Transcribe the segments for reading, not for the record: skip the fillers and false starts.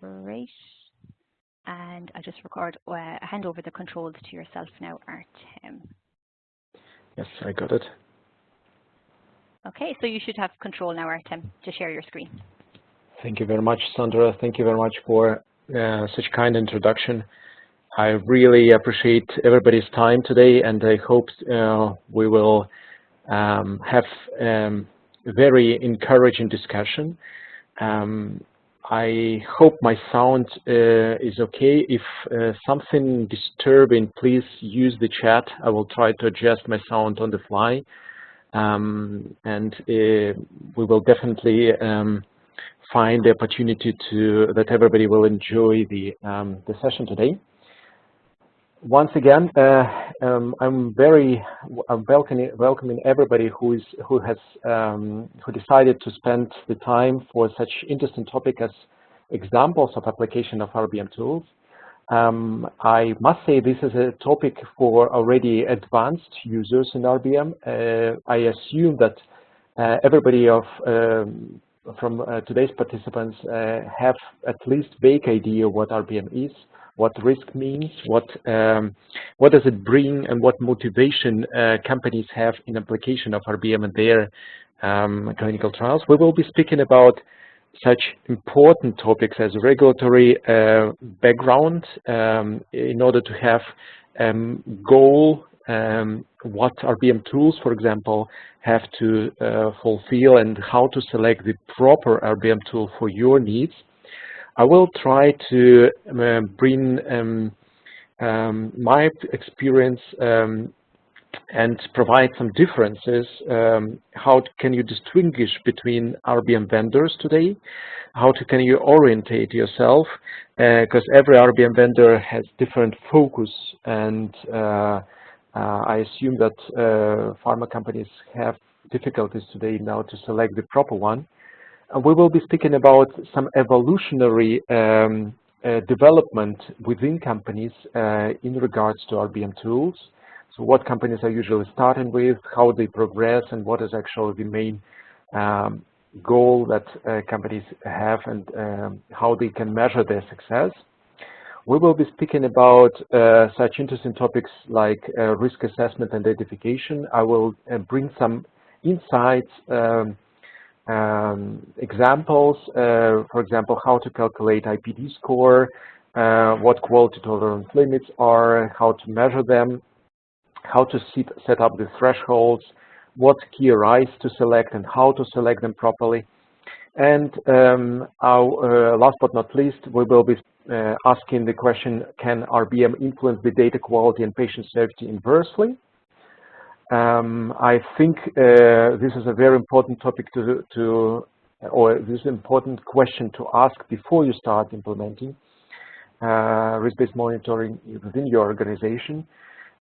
Great. And I'll just hand over the controls to yourself now, Artem. Yes, I got it. Okay, so you should have control now, Artem, to share your screen. Thank you very much, Sandra. Thank you very much for such kind introduction. I really appreciate everybody's time today, and I hope we will have a very encouraging discussion. I hope my sound is okay. If something disturbing, please use the chat. I will try to adjust my sound on the fly. And we will definitely find the opportunity that everybody will enjoy the session today. Once again, I'm welcoming everybody who decided to spend the time for such interesting topic as examples of application of RBM tools. I must say this is a topic for already advanced users in RBM. I assume that everybody from today's participants have at least vague idea what RBM is, what risk means, what does it bring, and what motivation companies have in application of RBM in their clinical trials. We will be speaking about such important topics as regulatory background in order to have goal what RBM tools, for example, have to fulfill and how to select the proper RBM tool for your needs. I will try to bring my experience and provide some differences. How can you distinguish between RBM vendors today? How can you orientate yourself? Because every RBM vendor has different focus, and I assume that pharma companies have difficulties today now to select the proper one. We will be speaking about some evolutionary development within companies in regards to RBM tools. So what companies are usually starting with, how they progress, and what is actually the main goal that companies have, and how they can measure their success. We will be speaking about such interesting topics like risk assessment and identification. I will bring some insights, examples, for example, how to calculate IPD score, what quality tolerance limits are, how to measure them, how to set up the thresholds, what key arrays to select and how to select them properly. And last but not least, we will be asking the question, can RBM influence the data quality and patient safety inversely? I think this is a very important topic or this is an important question to ask before you start implementing risk-based monitoring within your organization.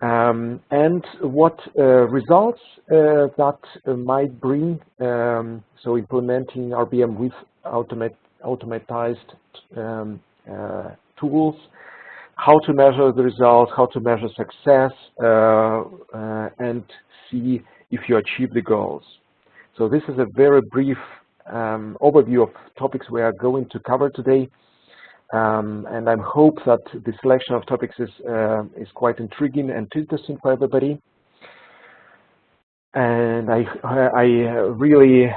And what results that might bring, so implementing RBM with automatized tools, how to measure the results, how to measure success, and see if you achieve the goals. So this is a very brief overview of topics we are going to cover today. And I hope that the selection of topics is quite intriguing and interesting for everybody. And I really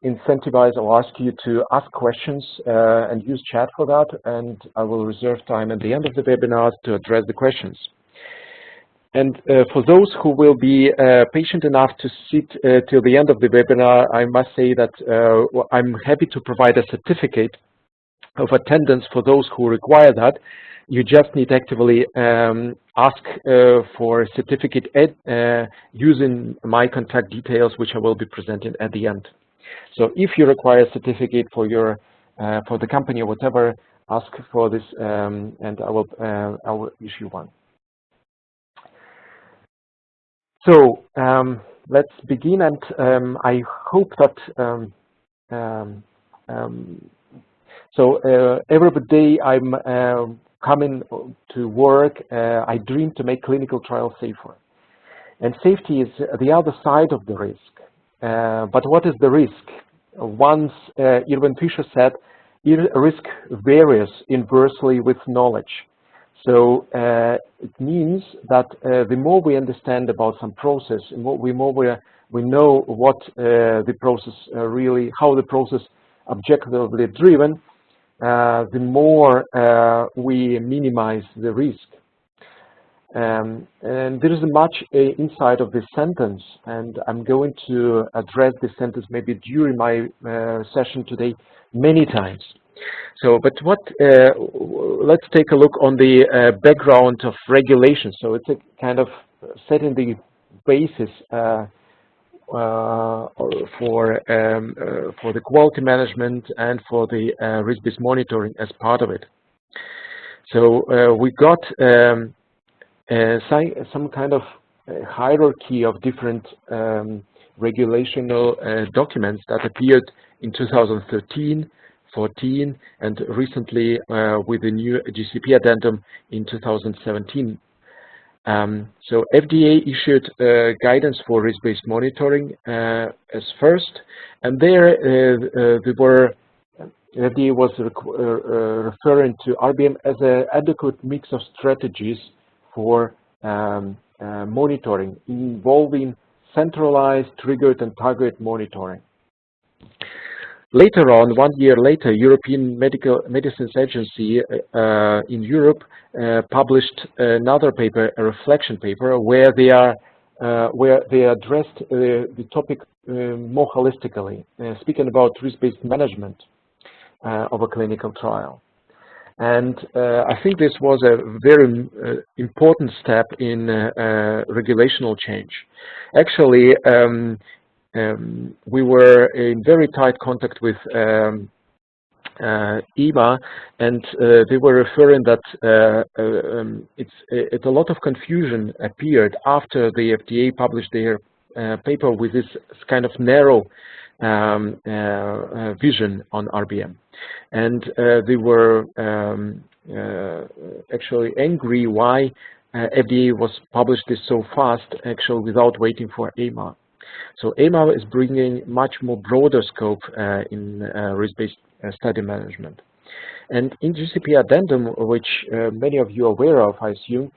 incentivize or ask you to ask questions and use chat for that. And I will reserve time at the end of the webinar to address the questions. And for those who will be patient enough to sit till the end of the webinar, I must say that I'm happy to provide a certificate of attendance for those who require that. You just need actively ask for a certificate using my contact details, which I will be presenting at the end. So if you require a certificate for the company or whatever, ask for this, and I will issue one. So let's begin, and I hope that every day I'm coming to work, I dream to make clinical trials safer. And safety is the other side of the risk. But what is the risk? Once Irvin Fisher said, risk varies inversely with knowledge. So it means that the more we understand about some process, and the more we know what the process how the process objectively driven, the more we minimize the risk. And there is much inside of this sentence, and I'm going to address this sentence maybe during my session today many times. So, but let's take a look on the background of regulation. So it's a kind of setting the basis for the quality management and for the risk-based monitoring as part of it. So we got some kind of hierarchy of different regulational documents that appeared in 2013, 14, and recently with the new GCP addendum in 2017. So FDA issued guidance for risk-based monitoring as first, and there FDA was referring to RBM as an adequate mix of strategies for monitoring involving centralized, triggered, and targeted monitoring. Later on, 1 year later, European Medicines Agency in Europe published another paper, a reflection paper, where they addressed the topic more holistically, speaking about risk-based management of a clinical trial. And I think this was a very important step in regulational change. Actually, we were in very tight contact with EMA, and they were referring that it's a lot of confusion appeared after the FDA published their paper with this kind of narrow vision on RBM. And they were actually angry why FDA was published this so fast, actually without waiting for EMA. So EMA is bringing much more broader scope in risk-based study management. And in GCP addendum, which many of you are aware of, I assume,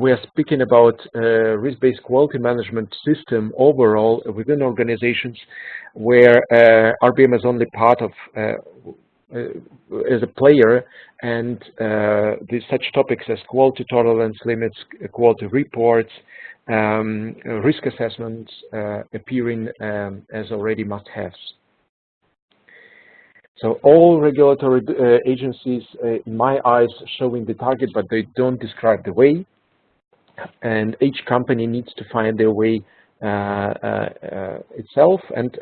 we are speaking about risk-based quality management system overall within organizations where RBM is only part of, as a player, and such topics as quality tolerance limits, quality reports, risk assessments appearing as already must-haves. So all regulatory agencies, in my eyes, showing the target, but they don't describe the way. And each company needs to find their way itself, and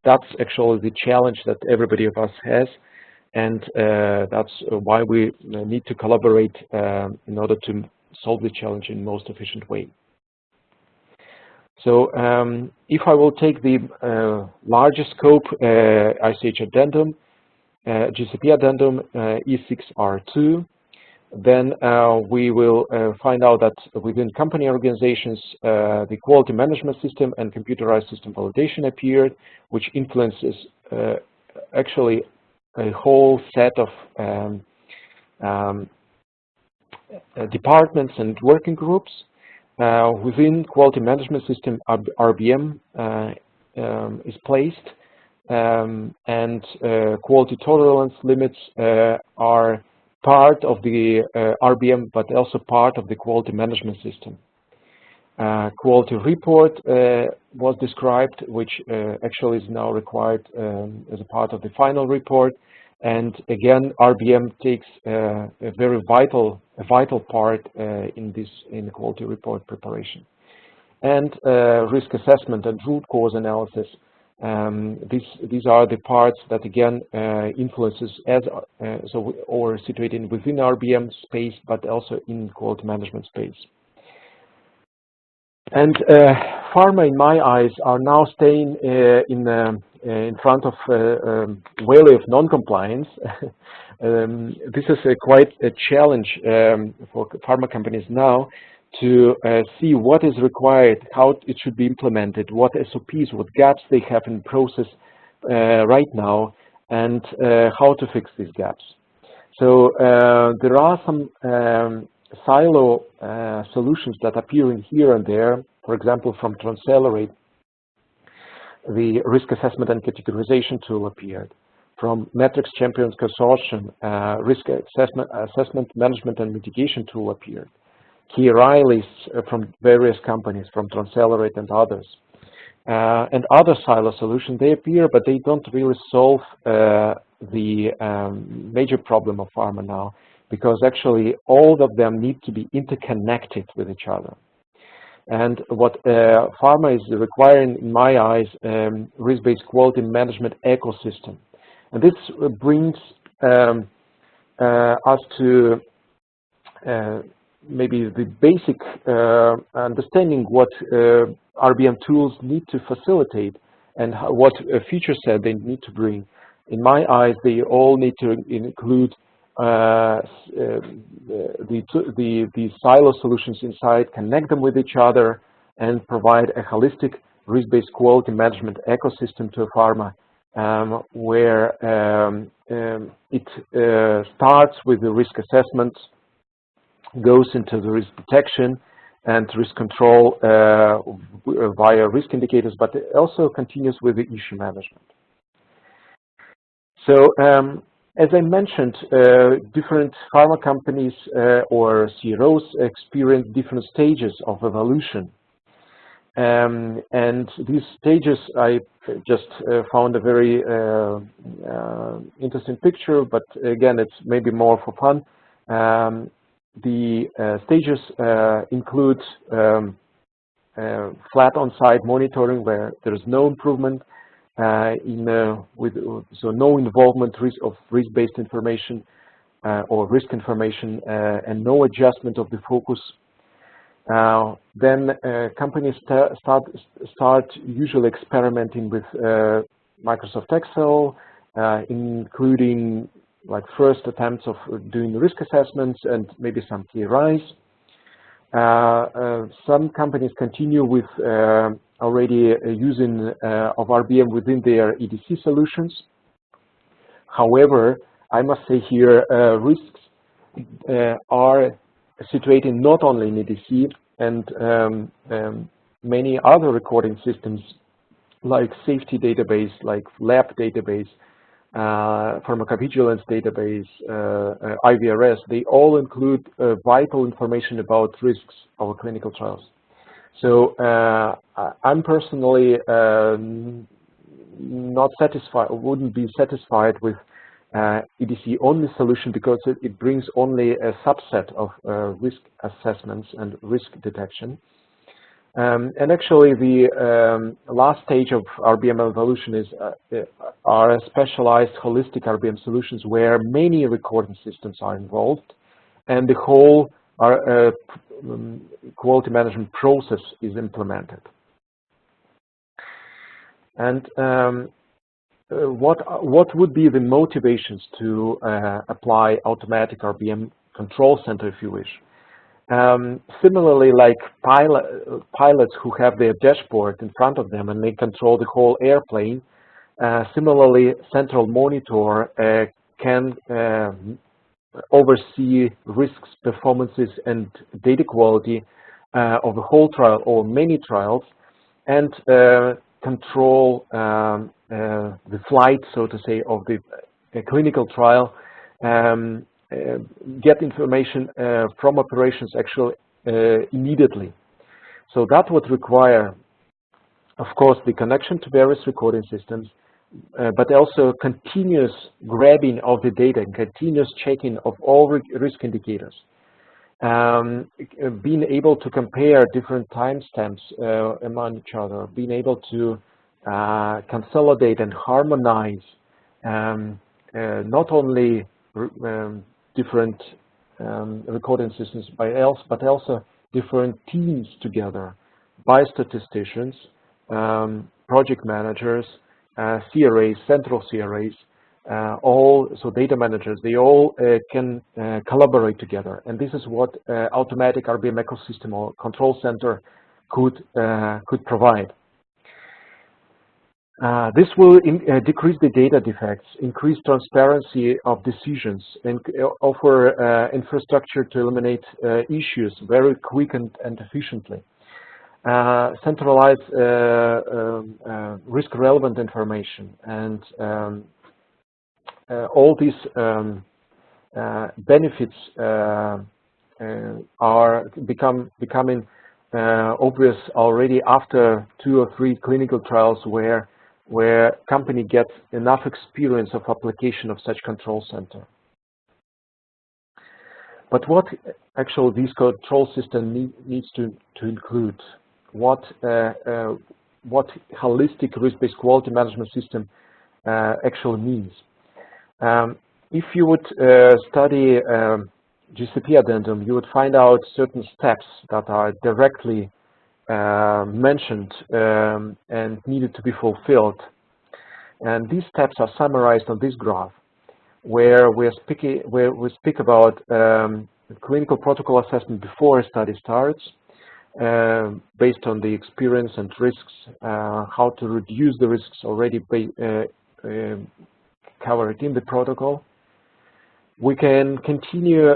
that's actually the challenge that everybody of us has. And that's why we need to collaborate in order to solve the challenge in the most efficient way. So if I will take the larger scope, ICH addendum, GCP addendum E6R2, then we will find out that within company organizations, the quality management system and computerized system validation appeared, which influences actually a whole set of departments and working groups. Within quality management system, RBM is placed, and quality tolerance limits are part of the RBM, but also part of the quality management system. Quality report was described, which actually is now required as a part of the final report. And again, RBM takes a very vital part in the quality report preparation. And risk assessment and root cause analysis. These are the parts that again influences or situated within RBM space, but also in quality management space. And pharma, in my eyes, are now staying in front of whale of non-compliance. This is quite a challenge for pharma companies now to see what is required, how it should be implemented, what SOPs, what gaps they have in process right now, and how to fix these gaps. So there are some silo solutions that appear in here and there. For example, from Cyntegrity, the risk assessment and categorization tool appeared. From Metrics Champions Consortium, risk assessment, management, and mitigation tool appeared. Key Rileys from various companies, from Cyntegrity and others. And other silo solutions, they appear, but they don't really solve the major problem of pharma now, because actually all of them need to be interconnected with each other. And what pharma is requiring, in my eyes, risk-based quality management ecosystem. And this brings us to maybe the basic understanding what RBM tools need to facilitate and what feature set they need to bring. In my eyes, they all need to include the silo solutions inside, connect them with each other, and provide a holistic risk-based quality management ecosystem to a pharma, where it starts with the risk assessment, goes into the risk detection and risk control via risk indicators, but it also continues with the issue management. So, as I mentioned, different pharma companies or CROs experience different stages of evolution. And these stages, I just found a very interesting picture, but again, it's maybe more for fun. The stages include flat on-site monitoring, where there is no improvement so no involvement of risk-based information or risk information, and no adjustment of the focus. Then companies start usually experimenting with Microsoft Excel, including like first attempts of doing risk assessments and maybe some KRIs. Some companies continue with already using of RBM within their EDC solutions. However, I must say here, risks are situated not only in EDC, and many other recording systems like safety database, like lab database, pharmacovigilance database, IVRS, they all include vital information about risks of clinical trials. So I'm personally not satisfied, wouldn't be satisfied with EDC only solution, because it brings only a subset of risk assessments and risk detection. And actually, the last stage of RBM evolution are specialized holistic RBM solutions, where many recording systems are involved, and the whole quality management process is implemented. And what would be the motivations to apply automatic RBM control center, if you wish? Similarly, like pilots who have their dashboard in front of them and they control the whole airplane, similarly, central monitor can oversee risks, performances, and data quality of the whole trial or many trials, and control the flight, so to say, of the clinical trial, get information from operations actually immediately. So that would require, of course, the connection to various recording systems, but also continuous grabbing of the data and continuous checking of all risk indicators. Being able to compare different timestamps among each other, being able to consolidate and harmonize not only different recording systems but also different teams together, biostatisticians, project managers, CRAs, central CRAs, so data managers, they all can collaborate together. And this is what automatic RBM ecosystem or control center could provide. This will decrease the data defects, increase transparency of decisions, and offer infrastructure to eliminate issues very quick and efficiently. Centralize risk-relevant information, and all these benefits are becoming obvious already after 2 or 3 clinical trials where company gets enough experience of application of such control center. But what actually this control system needs to include? What holistic risk-based quality management system actually means? If you would study GCP addendum, you would find out certain steps that are directly mentioned and needed to be fulfilled. And these steps are summarized on this graph, where we speak about clinical protocol assessment before a study starts, based on the experience and risks, how to reduce the risks already covered in the protocol. We can continue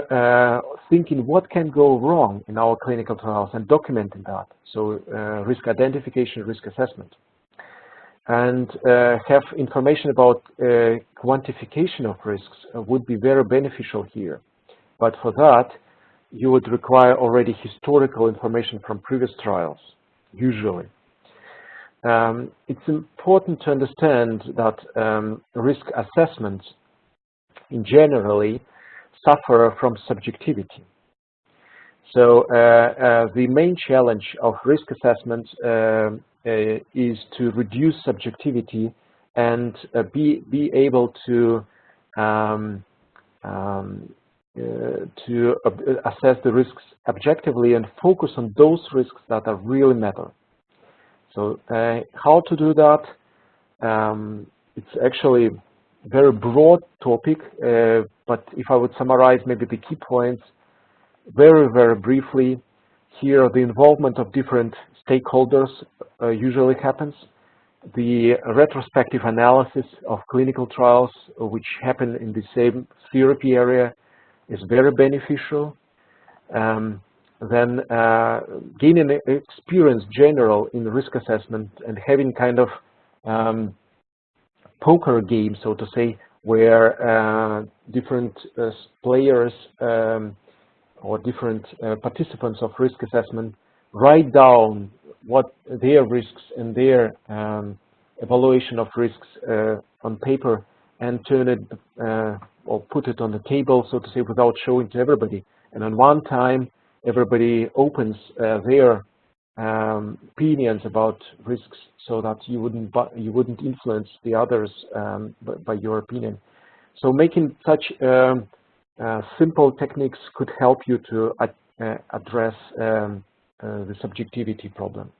thinking what can go wrong in our clinical trials and documenting that. So risk identification, risk assessment. And have information about quantification of risks would be very beneficial here. But for that, you would require already historical information from previous trials, usually. It's important to understand that risk assessments in generally suffer from subjectivity. So the main challenge of risk assessment is to reduce subjectivity and be able to assess the risks objectively and focus on those risks that are really matter. So how to do that? It's actually very broad topic, but if I would summarize maybe the key points very, very briefly, here the involvement of different stakeholders usually happens. The retrospective analysis of clinical trials, which happen in the same therapy area, is very beneficial. Then gaining experience general in risk assessment and having kind of poker game, so to say, where different players or different participants of risk assessment write down what their risks and their evaluation of risks on paper and turn it or put it on the table, so to say, without showing to everybody. And on one time, everybody opens their opinions about risks, so that you wouldn't influence the others by your opinion. So making such simple techniques could help you to address the subjectivity problem.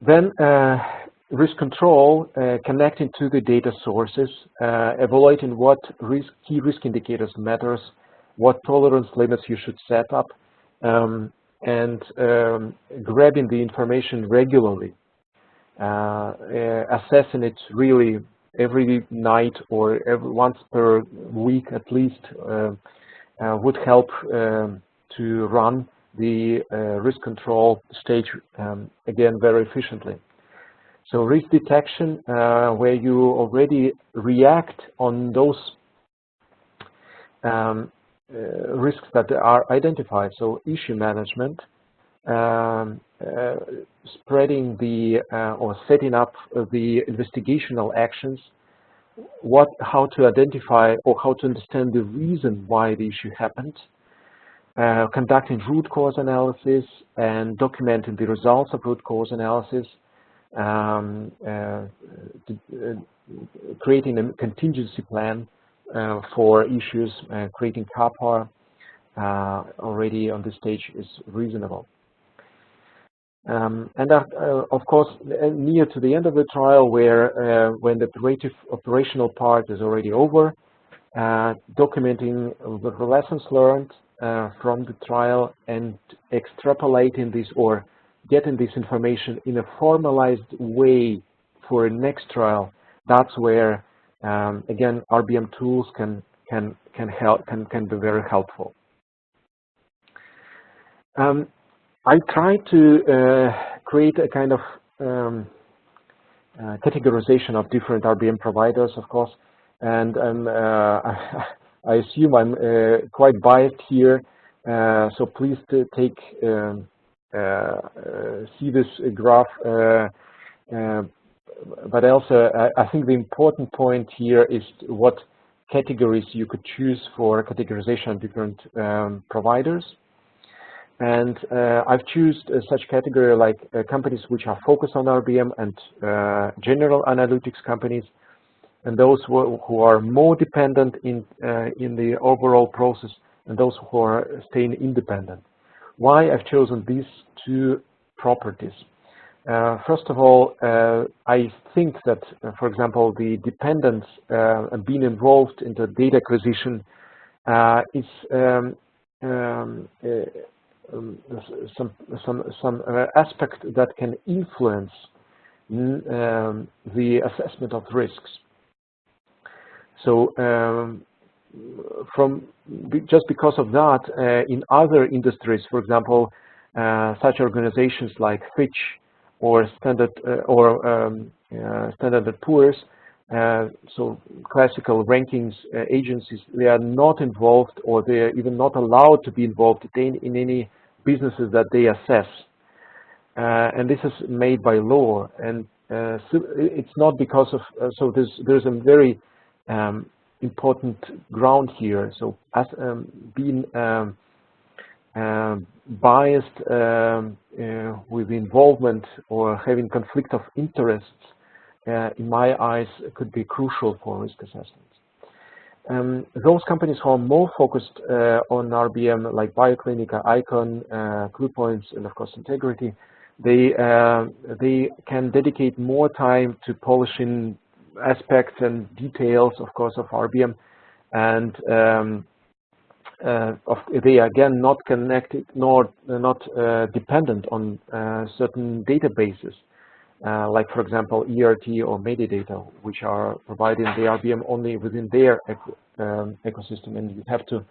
Then risk control, connecting to the data sources, evaluating what key risk indicators matters, what tolerance limits you should set up, and grabbing the information regularly, assessing it really every night or once per week at least, would help to run the risk control stage again very efficiently. So risk detection, where you already react on those risks that are identified. So issue management, spreading the or setting up the investigational actions, how to identify or how to understand the reason why the issue happened, conducting root cause analysis and documenting the results of root cause analysis, creating a contingency plan for issues, creating CAPA already on this stage is reasonable. And of course, near to the end of the trial, where when the operational part is already over, documenting the lessons learned from the trial and extrapolating this or getting this information in a formalized way for a next trial, that's where again RBM tools can be very helpful. I try to create a kind of categorization of different RBM providers, of course, and I assume I'm quite biased here, so please take see this graph. But also, I think the important point here is what categories you could choose for categorization of different providers. And I've chosen such category like companies which are focused on RBM and general analytics companies, and those who are more dependent in the overall process, and those who are staying independent. Why I've chosen these two properties? First of all, I think that, for example, the dependence and being involved in the data acquisition is some aspect that can influence the assessment of risks. So just because of that, in other industries, for example, such organizations like Fitch or Standard & Poor's, so classical rankings agencies, they are not involved, or they are even not allowed to be involved in any businesses that they assess. And this is made by law, and so it's not because of, so there's a very important ground here. So as being biased with involvement or having conflict of interests, in my eyes, could be crucial for risk assessments. Those companies who are more focused on RBM, like Bioclinica, Icon, CluePoints, and of course Cyntegrity, they can dedicate more time to polishing aspects and details, of course, of RBM, and they are again not connected nor not dependent on certain databases, like for example ERT or metadata, which are providing the RBM only within their ecosystem, and you have to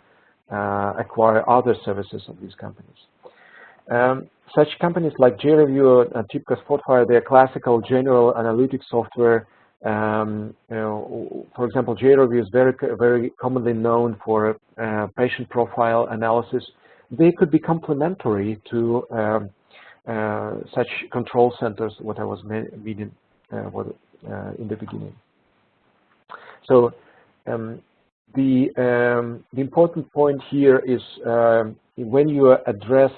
acquire other services of these companies. Such companies like JReview and TIPCA Spotfire, they are classical general analytics software. For example, JReview is very commonly known for patient profile analysis. They could be complementary to such control centers, what I was meaning in the beginning. So the important point here is when you address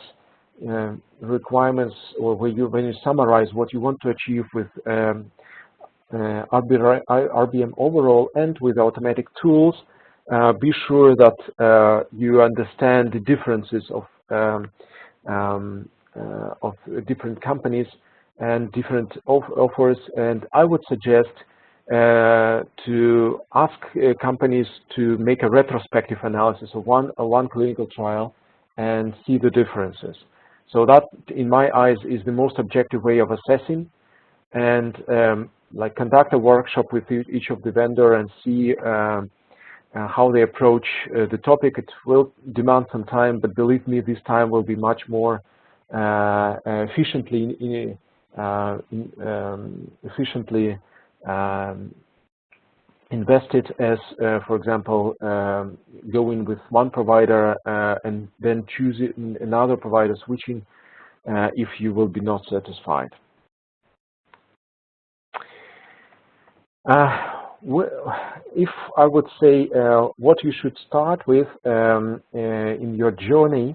requirements, or when you summarize what you want to achieve with RBM overall and with automatic tools, be sure that you understand the differences of different companies and different offers. And I would suggest to ask companies to make a retrospective analysis of one clinical trial and see the differences. So that, in my eyes, is the most objective way of assessing, and like conduct a workshop with each of the vendor and see how they approach the topic. It will demand some time, but believe me, this time will be much more efficiently invested as, for example, going with one provider and then choosing another provider, switching if you will be not satisfied. If I would say what you should start with in your journey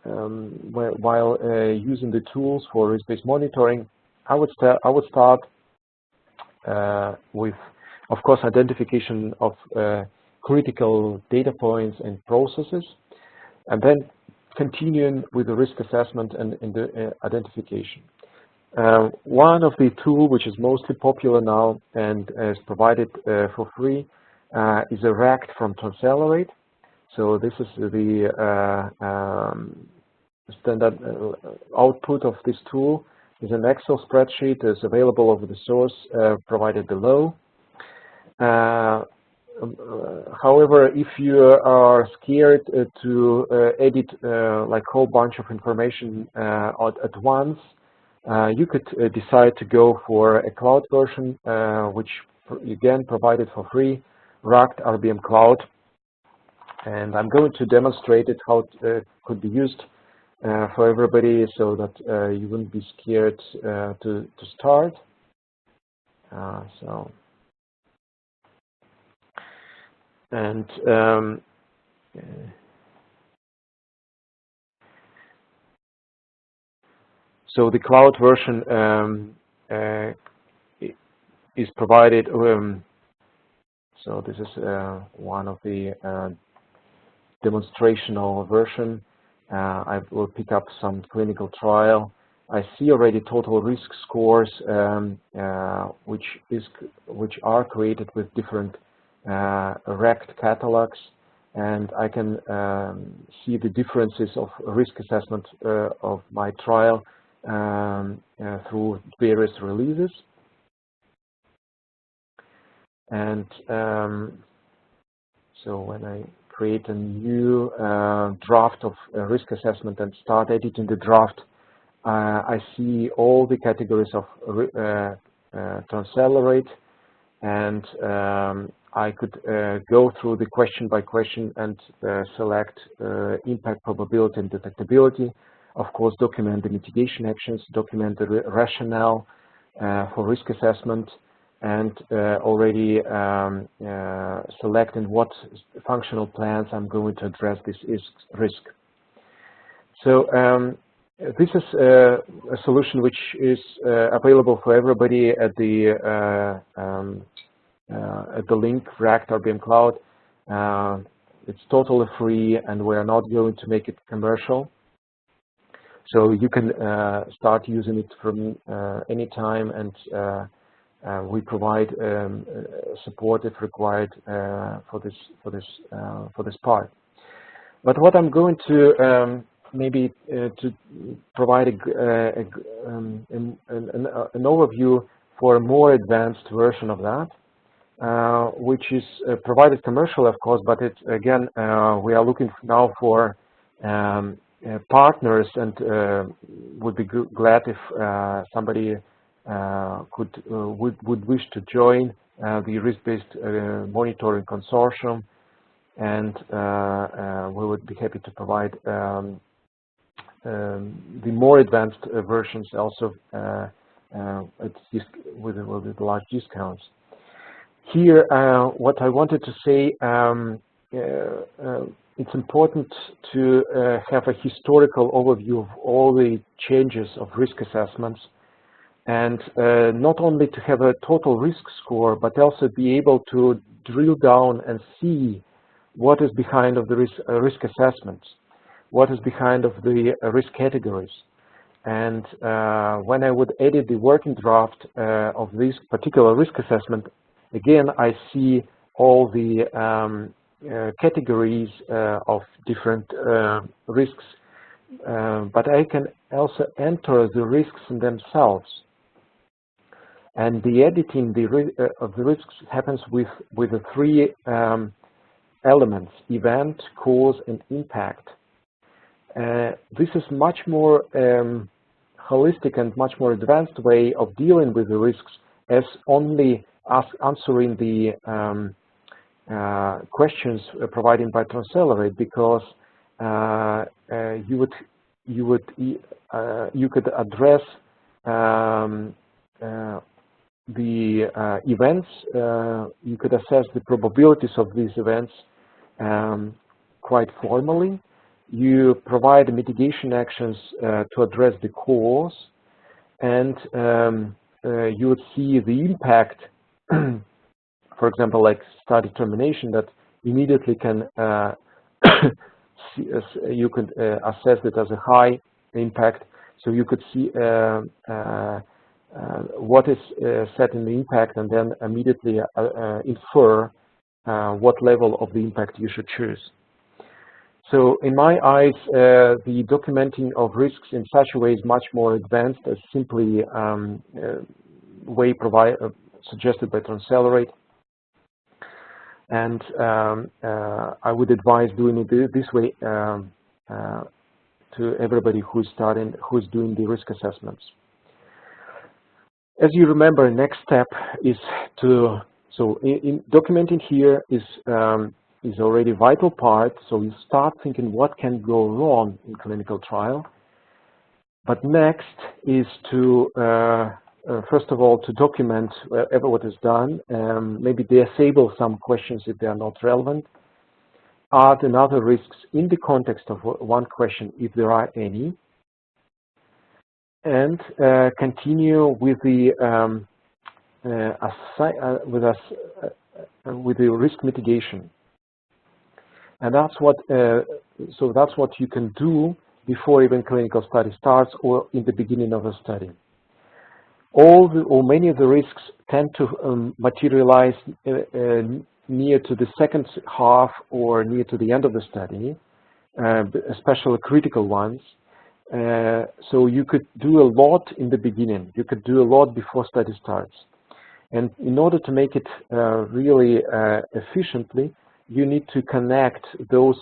while using the tools for risk-based monitoring, I would start with, of course, identification of critical data points and processes, and then continuing with the risk assessment and the identification. One of the tools which is mostly popular now and is provided for free is a RACT from Transcelerate. So this is the standard output of this tool. is an Excel spreadsheet. It's available over the source provided below. However, if you are scared to edit like a whole bunch of information at once, you could decide to go for a cloud version, which again provided for free, Rugged RBM Cloud. And I'm going to demonstrate it how it could be used for everybody, so that you wouldn't be scared to start. So the cloud version is provided. So this is one of the demonstrational version. I will pick up some clinical trial. I see already total risk scores, which are created with different RECT catalogs, and I can see the differences of risk assessment of my trial through various releases. And so when I create a new draft of risk assessment and start editing the draft, I see all the categories of transcelerate, and I could go through the question by question and select impact, probability, and detectability. Of course, document the mitigation actions, document the rationale for risk assessment, and already select in what functional plans I'm going to address this risk. So this is a solution which is available for everybody at the link Rugged RBM Cloud. It's totally free, and we're not going to make it commercial. So you can start using it from any time, and we provide support if required for this part. But what I'm going to maybe to provide an overview for a more advanced version of that, which is provided commercially, of course, but it again we are looking now for partners, and would be glad if somebody would wish to join the risk-based monitoring consortium, and we would be happy to provide the more advanced versions also with large discounts. Here, what I wanted to say, it's important to have a historical overview of all the changes of risk assessments, and not only to have a total risk score, but also be able to drill down and see what is behind of the risk assessments, what is behind of the risk categories. And when I would edit the working draft of this particular risk assessment, again, I see all the categories of different risks, but I can also enter the risks in themselves. And the editing of the risks happens with the three elements: event, cause, and impact. This is much more holistic and much more advanced way of dealing with the risks as only answering the questions provided by transcelerate, because you could address the events. You could assess the probabilities of these events quite formally. You provide mitigation actions to address the cause, and you would see the impact, for example, like study termination, that immediately can you could assess it as a high impact. So you could see what is set in the impact, and then immediately infer what level of the impact you should choose. So in my eyes, the documenting of risks in such a way is much more advanced as simply way suggested by Transcelerate. And I would advise doing it this way to everybody who's doing the risk assessments. As you remember, next step is in documenting here is already a vital part. So you start thinking what can go wrong in clinical trial. But next is to, first of all, to document whatever what is done, maybe disable some questions if they are not relevant, add another risks in the context of one question if there are any, and continue with the risk mitigation. And that's what that's what you can do before even clinical study starts or in the beginning of a study. Many of the risks tend to materialize near to the second half or near to the end of the study, especially critical ones. So you could do a lot in the beginning. You could do a lot before study starts. And in order to make it really efficiently, you need to connect those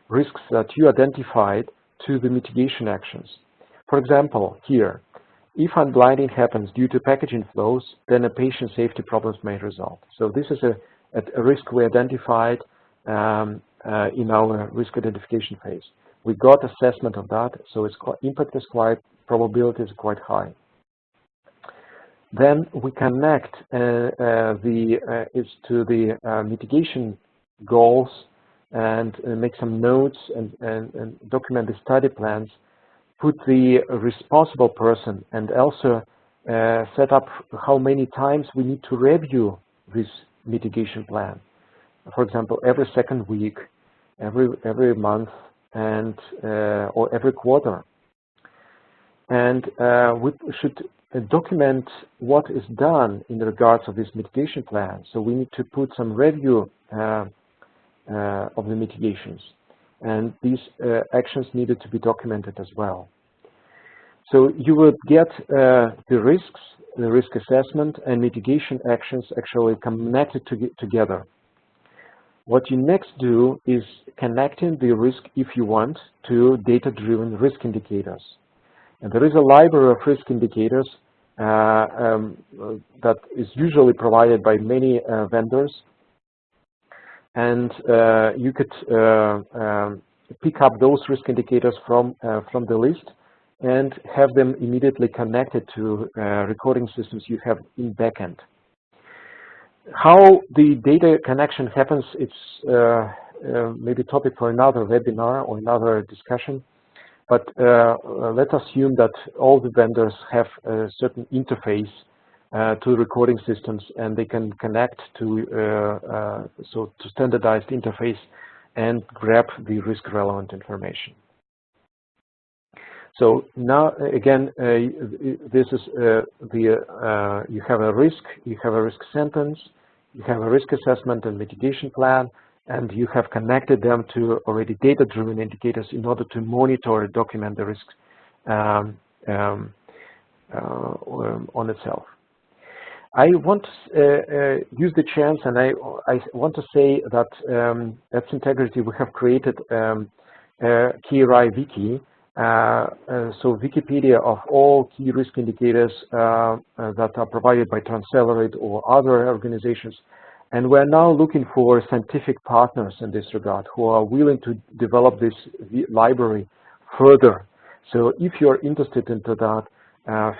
risks that you identified to the mitigation actions. For example, here, if unblinding happens due to packaging flows, then a patient safety problems may result. So this is a risk we identified in our risk identification phase. We got assessment of that, so its impact is probability is quite high. Then we connect to the mitigation goals and make some notes and document the study plans, put the responsible person, and also set up how many times we need to review this mitigation plan. For example, every second week, every month, and or every quarter. And we should document what is done in regards of this mitigation plan. So we need to put some review of the mitigations. And these actions needed to be documented as well. So you would get the risks, the risk assessment, and mitigation actions actually connected together. What you next do is connecting the risk, if you want, to data-driven risk indicators. And there is a library of risk indicators that is usually provided by many vendors. And you could pick up those risk indicators from the list and have them immediately connected to recording systems you have in backend. How the data connection happens, it's maybe a topic for another webinar or another discussion. But let's assume that all the vendors have a certain interface to recording systems, and they can connect to standardized interface and grab the risk relevant information. So now again, this is you have a risk, you have a risk sentence, you have a risk assessment and mitigation plan, and you have connected them to already data-driven indicators in order to monitor and document the risks on itself. I want to use the chance, and I want to say that at Cyntegrity we have created KRI Wiki, so Wikipedia of all key risk indicators that are provided by Transcelerate or other organizations. And we're now looking for scientific partners in this regard who are willing to develop this library further. So if you're interested into that,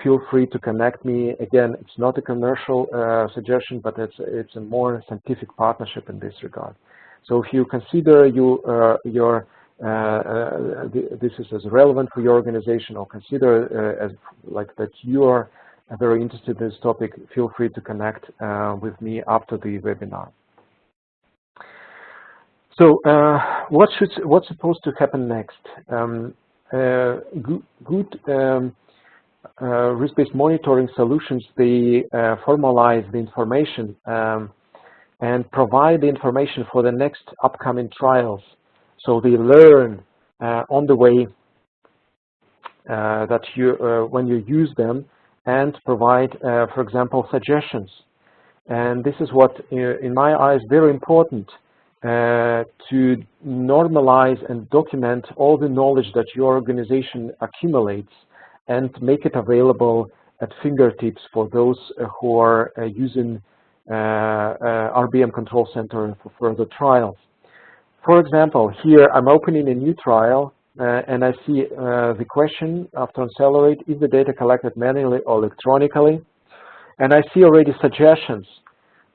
feel free to connect me. Again, it's not a commercial suggestion, but it's a more scientific partnership in this regard. So if you consider this is as relevant for your organization, or consider as like that you are very interested in this topic, feel free to connect with me after the webinar. So what's supposed to happen next? Good risk-based monitoring solutions, they formalize the information and provide the information for the next upcoming trials So they learn on the way that when you use them, and provide, for example, suggestions. And this is what, in my eyes, very important, to normalize and document all the knowledge that your organization accumulates and make it available at fingertips for those who are using RBM Control Center for further trials. For example, here I'm opening a new trial, and I see the question after accelerate: is the data collected manually or electronically? And I see already suggestions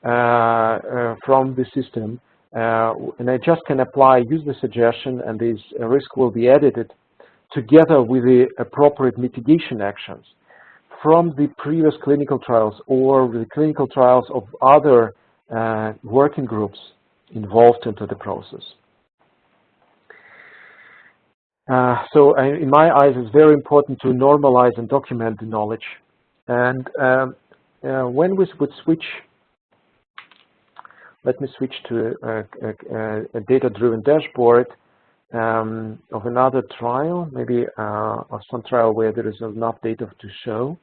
from the system, and I just can use the suggestion, and this risk will be edited together with the appropriate mitigation actions from the previous clinical trials or the clinical trials of other working groups involved into the process. So in my eyes, it's very important to normalize and document the knowledge. And when we would switch, let me switch to a data-driven dashboard of another trial, maybe of some trial where there is enough data to show.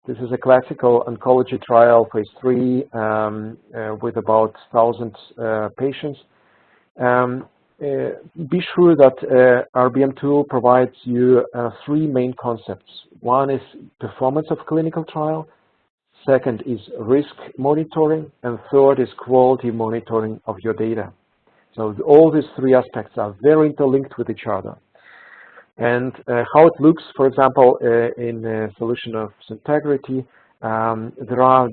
This is a classical oncology trial, phase 3, with about 1,000 patients. Be sure that RBM tool provides you 3 main concepts. One is performance of clinical trial, second is risk monitoring, and third is quality monitoring of your data. So all these 3 aspects are very interlinked with each other. And how it looks, for example, in the solution of Cyntegrity, there are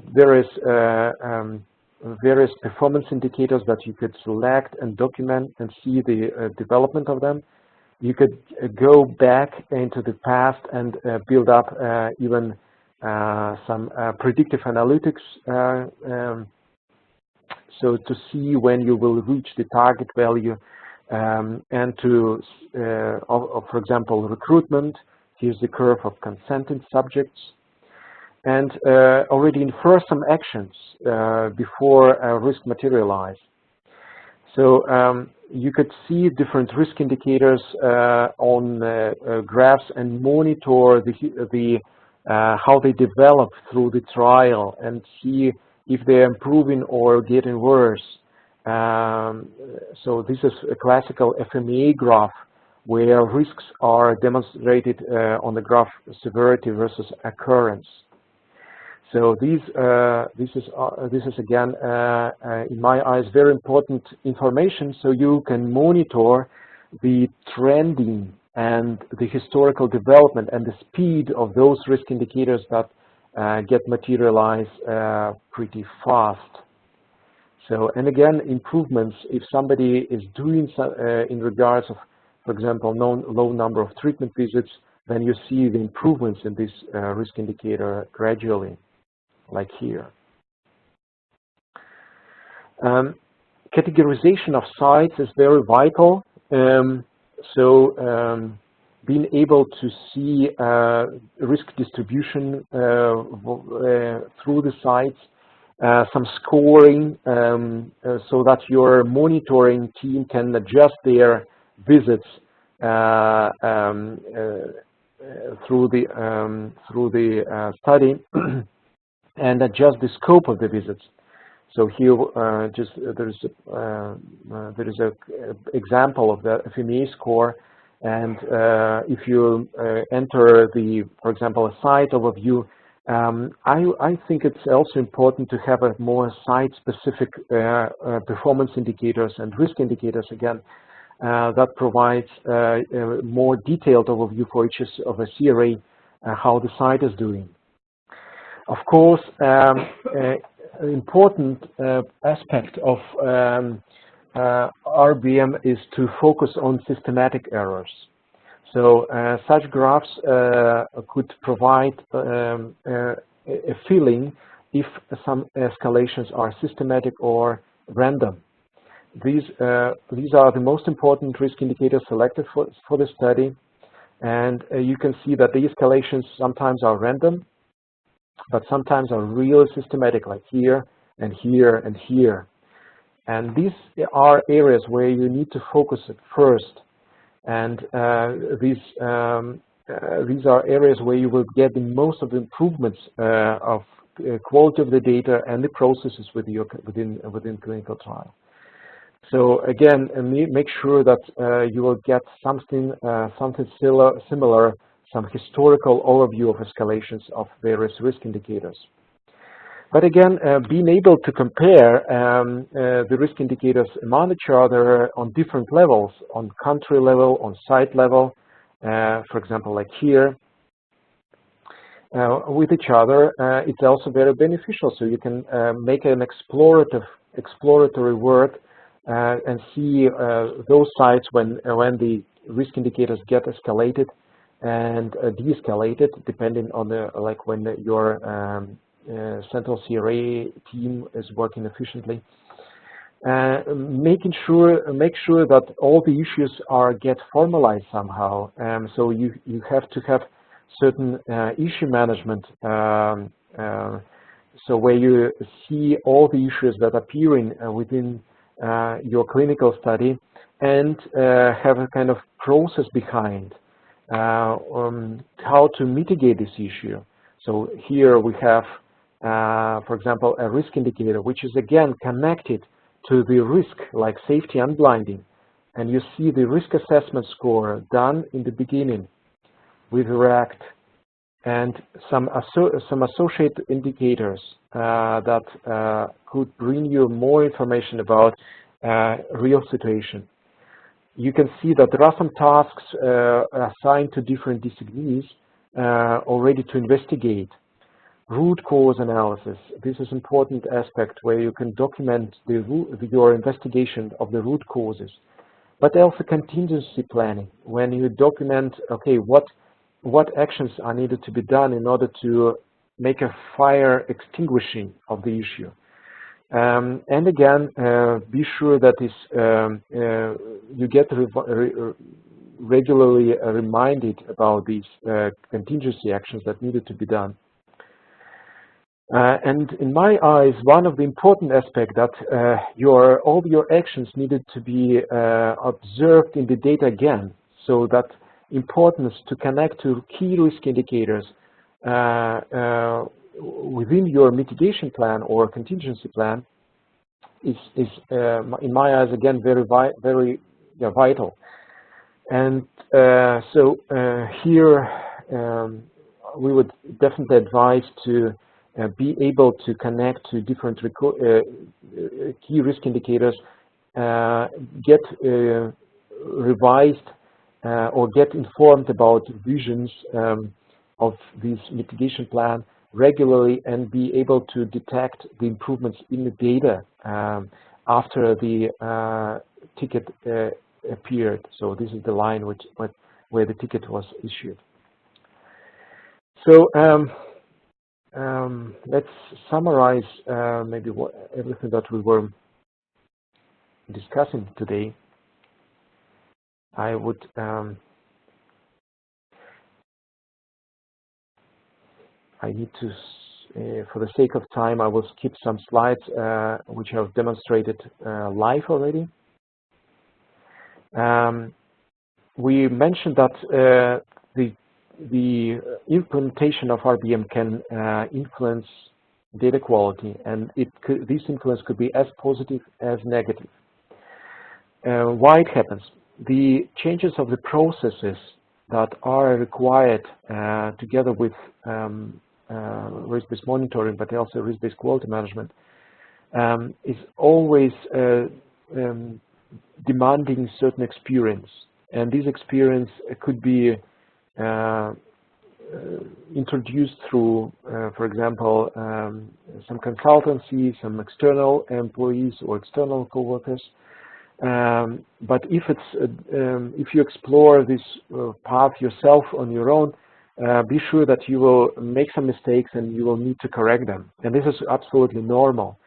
various performance indicators that you could select and document and see the development of them. You could go back into the past and build up even some predictive analytics, so to see when you will reach the target value, and to, for example, recruitment. Here's the curve of consenting subjects. And already infer some actions before risk materialize. So you could see different risk indicators on graphs and monitor how they develop through the trial and see if they're improving or getting worse. So this is a classical FMEA graph where risks are demonstrated on the graph severity versus occurrence. So this is again, in my eyes, very important information, so you can monitor the trending and the historical development and the speed of those risk indicators that get materialized pretty fast. So, and again, improvements, if somebody is doing in regards of, for example, low number of treatment visits, then you see the improvements in this risk indicator gradually, like here. Categorization of sites is very vital. Being able to see risk distribution through the sites, some scoring, so that your monitoring team can adjust their visits through the study and adjust the scope of the visits. So here, there is an example of the FMEA score, and if you enter for example, a site overview, I think it's also important to have a more site-specific performance indicators and risk indicators again that provides a more detailed overview for each of a CRA how the site is doing. Of course, an important aspect of RBM is to focus on systematic errors. So such graphs could provide a feeling if some escalations are systematic or random. These are the most important risk indicators selected for the study, and you can see that the escalations sometimes are random, but sometimes are really systematic, like here and here and here. And these are areas where you need to focus at first. And these are areas where you will get the most of the improvements of quality of the data and the processes within clinical trial. So again, make sure that you will get something similar, some historical overview of escalations of various risk indicators. But again, being able to compare the risk indicators among each other on different levels, on country level, on site level, for example, like here, with each other, it's also very beneficial. So you can make an exploratory work and see those sites when the risk indicators get escalated and de-escalated, depending on when your central CRA team is working efficiently. Make sure that all the issues get formalized somehow. So you have to have certain issue management. So where you see all the issues that are appearing within your clinical study and have a kind of process behind how to mitigate this issue. So here we have, for example, a risk indicator, which is again connected to the risk, like safety unblinding. And you see the risk assessment score done in the beginning with REACT and some associated indicators that could bring you more information about real situation. You can see that there are some tasks assigned to different designees already to investigate. Root cause analysis. This is an important aspect where you can document your investigation of the root causes. But also contingency planning, when you document, okay, what actions are needed to be done in order to make a fire extinguishing of the issue. And again, be sure that you get regularly reminded about these contingency actions that needed to be done. And in my eyes, one of the important aspects that all your actions needed to be observed in the data again, so that importance to connect to key risk indicators within your mitigation plan or contingency plan is in my eyes, again, very vital. And so here we would definitely advise to be able to connect to different key risk indicators, get revised or get informed about visions of this mitigation plan regularly, and be able to detect the improvements in the data after the ticket appeared. So this is the line where the ticket was issued. So let's summarize maybe everything that we were discussing today. I would I need to, for the sake of time, I will skip some slides which I've demonstrated live already. We mentioned that the implementation of RBM can influence data quality, and this influence could be as positive as negative. Why it happens? The changes of the processes that are required together with risk-based monitoring, but also risk-based quality management, is always demanding certain experience. And this experience could be introduced through, for example, some consultancy, some external employees or external coworkers. But if you explore this path yourself on your own, be sure that you will make some mistakes and you will need to correct them. And this is absolutely normal.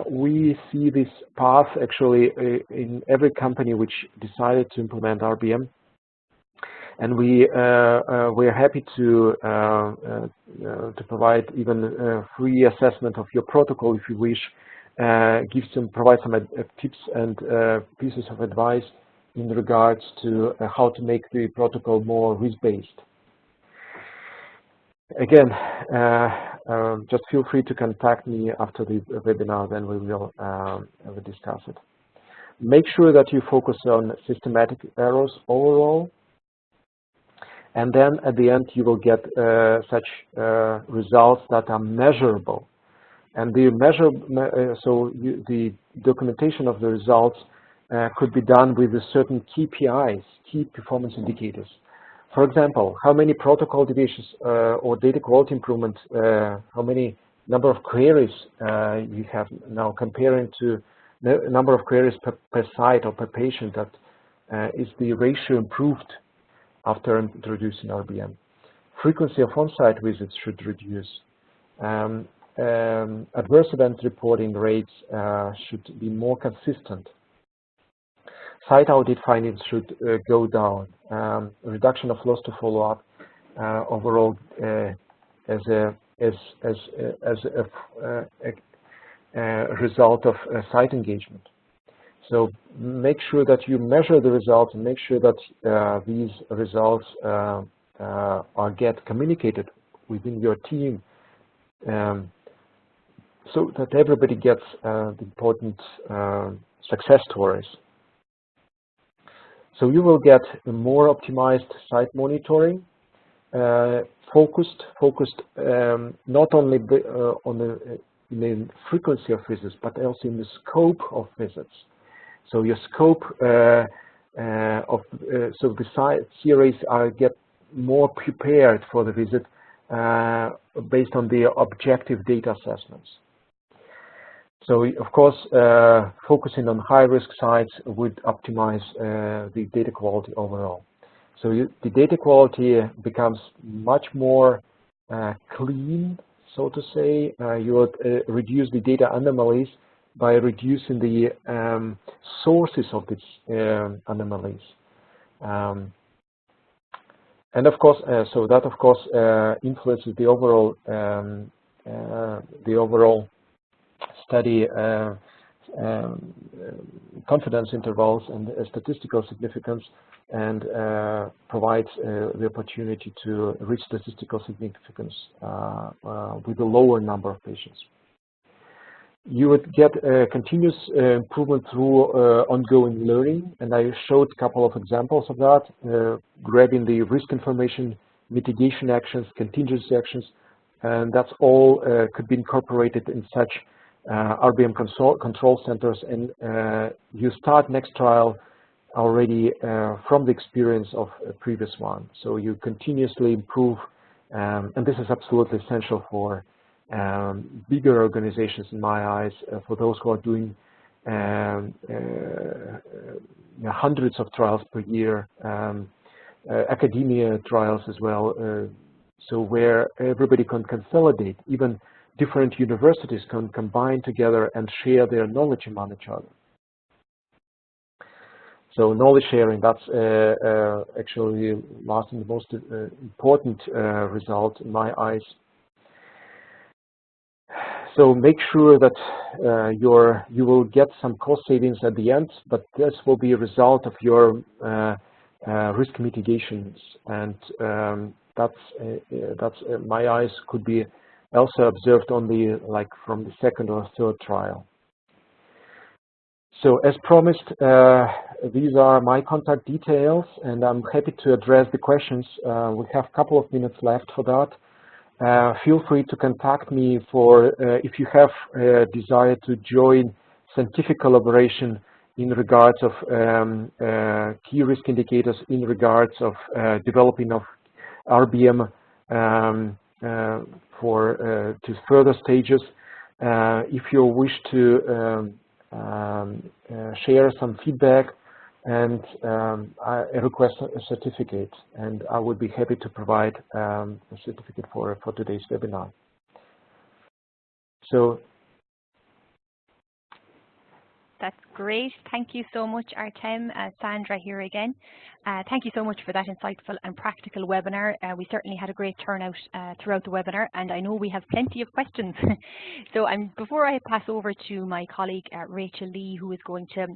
We see this path actually in every company which decided to implement RBM. And we are happy to provide even a free assessment of your protocol if you wish, provide some tips and pieces of advice in regards to how to make the protocol more risk-based. Again, just feel free to contact me after the webinar, then we will discuss it. Make sure that you focus on systematic errors overall, and then at the end you will get such results that are measurable. And the documentation of the results could be done with certain KPIs, key performance indicators. For example, how many protocol deviations or data quality improvement, how many number of queries you have now, comparing to the number of queries per site or per patient, that is the ratio improved after introducing RBM. Frequency of on-site visits should reduce. Adverse event reporting rates should be more consistent. Site audit findings should go down. Reduction of loss to follow-up overall as a result of site engagement. So make sure that you measure the results and make sure that these results get communicated within your team, so that everybody gets the important success stories. So you will get a more optimized site monitoring, focused not only in the frequency of visits, but also in the scope of visits. So your scope so the CRAs get more prepared for the visit based on the objective data assessments. So, of course, focusing on high-risk sites would optimize the data quality overall. So the data quality becomes much more clean, so to say. You would reduce the data anomalies by reducing the sources of these anomalies. And of course, so that of course influences the overall study confidence intervals and statistical significance, and provides the opportunity to reach statistical significance with a lower number of patients. You would get continuous improvement through ongoing learning, and I showed a couple of examples of that, grabbing the risk information, mitigation actions, contingency actions, and that's all could be incorporated in such RBM control centers, and you start next trial already from the experience of a previous one. So you continuously improve, and this is absolutely essential for bigger organizations in my eyes, for those who are doing hundreds of trials per year, academia trials as well, so where everybody can consolidate, even different universities can combine together and share their knowledge among each other. So knowledge sharing, that's actually lasting the most important result in my eyes. So make sure that you will get some cost savings at the end, but this will be a result of your risk mitigations, and that's my eyes could be also observed only like from the second or third trial. So as promised, these are my contact details, and I'm happy to address the questions. We have a couple of minutes left for that. Feel free to contact me for if you have a desire to join scientific collaboration in regards of key risk indicators, in regards of developing of RBM to further stages. If you wish to share some feedback, and I request a certificate, and I would be happy to provide a certificate for today's webinar. So That's great. Thank you so much, Artem. Sandra here again. Thank you so much for that insightful and practical webinar. We certainly had a great turnout throughout the webinar, and I know we have plenty of questions. So before I pass over to my colleague, Rachel Lee, who is going to,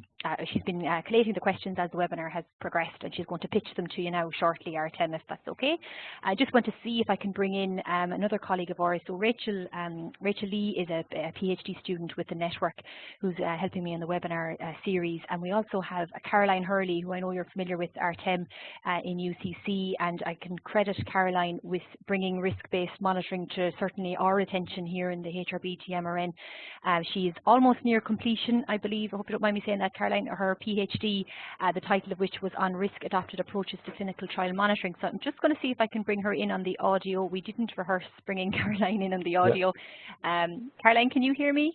she's been collating the questions as the webinar has progressed, and she's going to pitch them to you now shortly, Artem, if that's okay. I just want to see if I can bring in another colleague of ours. So Rachel Lee is a PhD student with the network who's helping me in the webinar series, and we also have Caroline Hurley, who I know you're familiar with, Artem, in UCC, and I can credit Caroline with bringing risk-based monitoring to certainly our attention here in the HRB TMRN. She is almost near completion, I believe. I hope you don't mind me saying that, Caroline. Her PhD, the title of which was on risk-adapted approaches to clinical trial monitoring. So I'm just going to see if I can bring her in on the audio. We didn't rehearse bringing Caroline in on the audio. Yeah. Caroline, can you hear me?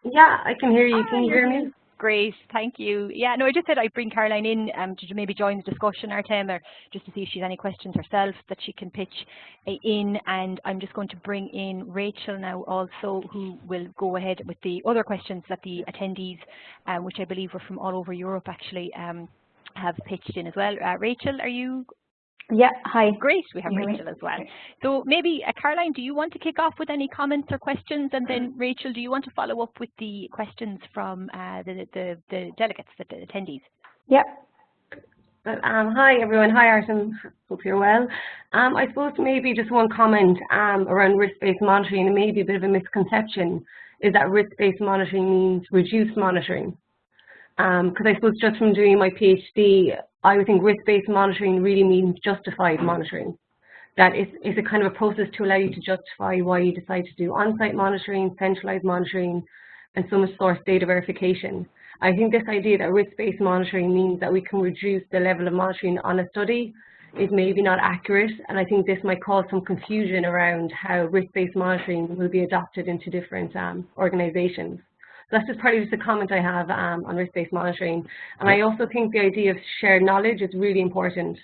Yeah, I can hear you. Can you hear me? Great, thank you. Yeah, no, I just said I'd bring Caroline in to maybe join the discussion, Artem, or just to see if she's any questions herself that she can pitch in. And I'm just going to bring in Rachel now also, who will go ahead with the other questions that the attendees, which I believe were from all over Europe actually, have pitched in as well. Rachel, are you? Yeah, hi. Great, we have Rachel as well. So maybe, Caroline, do you want to kick off with any comments or questions? And then Rachel, do you want to follow up with the questions from the delegates, the attendees? Yeah. Hi, everyone. Hi, Artem. Hope you're well. I suppose maybe just one comment around risk-based monitoring, and maybe a bit of a misconception, is that risk-based monitoring means reduced monitoring. Because I suppose just from doing my PhD, I would think risk-based monitoring really means justified monitoring. That it's a kind of a process to allow you to justify why you decide to do on-site monitoring, centralized monitoring, and some source data verification. I think this idea that risk-based monitoring means that we can reduce the level of monitoring on a study is maybe not accurate, and I think this might cause some confusion around how risk-based monitoring will be adopted into different organizations. That's just probably just a comment I have on risk-based monitoring. And I also think the idea of shared knowledge is really important,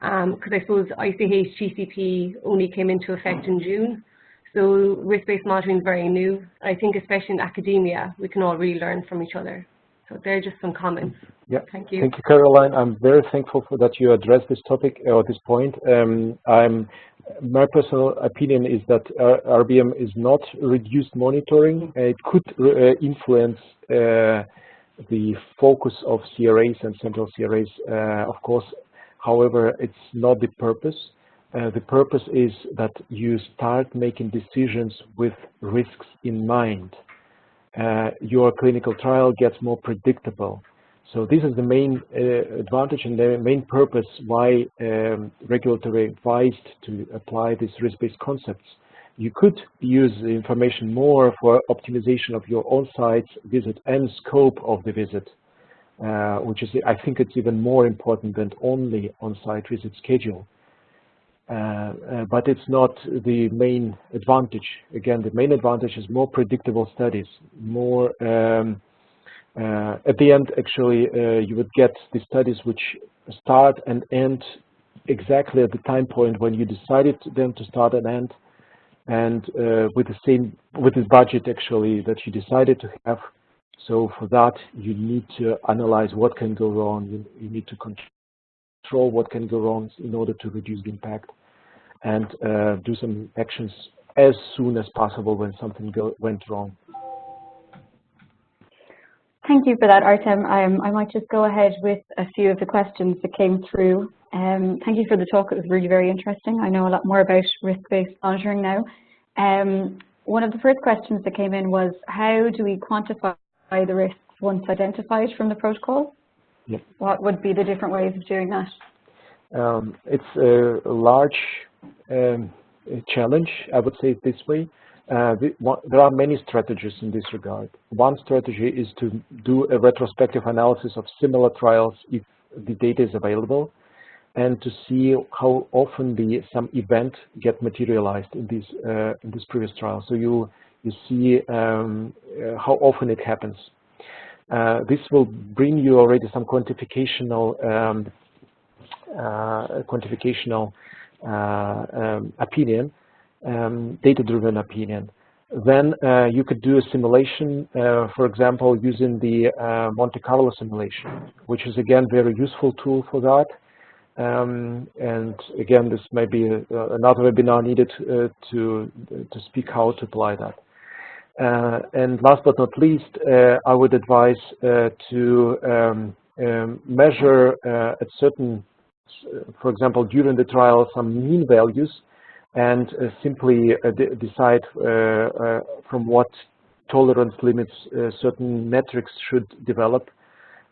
because I suppose ICH GCP only came into effect in June. So risk-based monitoring is very new. I think especially in academia, we can all really learn from each other. So they're just some comments. Yeah. Thank you. Thank you, Caroline. I'm very thankful for that you addressed this topic or this point. My personal opinion is that RBM is not reduced monitoring. It could influence the focus of CRAs and central CRAs, of course. However, it's not the purpose. The purpose is that you start making decisions with risks in mind. Your clinical trial gets more predictable. So this is the main advantage and the main purpose why regulatory advised to apply these risk-based concepts. You could use the information more for optimization of your on-site visit and scope of the visit, which is, I think it's even more important than only on-site visit schedule. But it's not the main advantage. Again, the main advantage is more predictable studies, more at the end, actually, you would get the studies which start and end exactly at the time point when you decided them to start and end, and with the budget actually that you decided to have. So for that, you need to analyze what can go wrong. You need to control what can go wrong in order to reduce the impact, and do some actions as soon as possible when something went wrong. Thank you for that, Artem. I might just go ahead with a few of the questions that came through. Thank you for the talk. It was really very interesting. I know a lot more about risk-based monitoring now. One of the first questions that came in was, how do we quantify the risks once identified from the protocol? Yeah. What would be the different ways of doing that? It's a large challenge, I would say it this way. There are many strategies in this regard. One strategy is to do a retrospective analysis of similar trials if the data is available, and to see how often some event get materialized in this previous trial. So you see how often it happens. This will bring you already some quantificational opinion. Data-driven opinion. then you could do a simulation, for example, using the Monte Carlo simulation, which is again very useful tool for that. And again, this may be another webinar needed to speak how to apply that. And last but not least, I would advise to measure at certain, for example, during the trial, some mean values, and simply decide from what tolerance limits certain metrics should develop,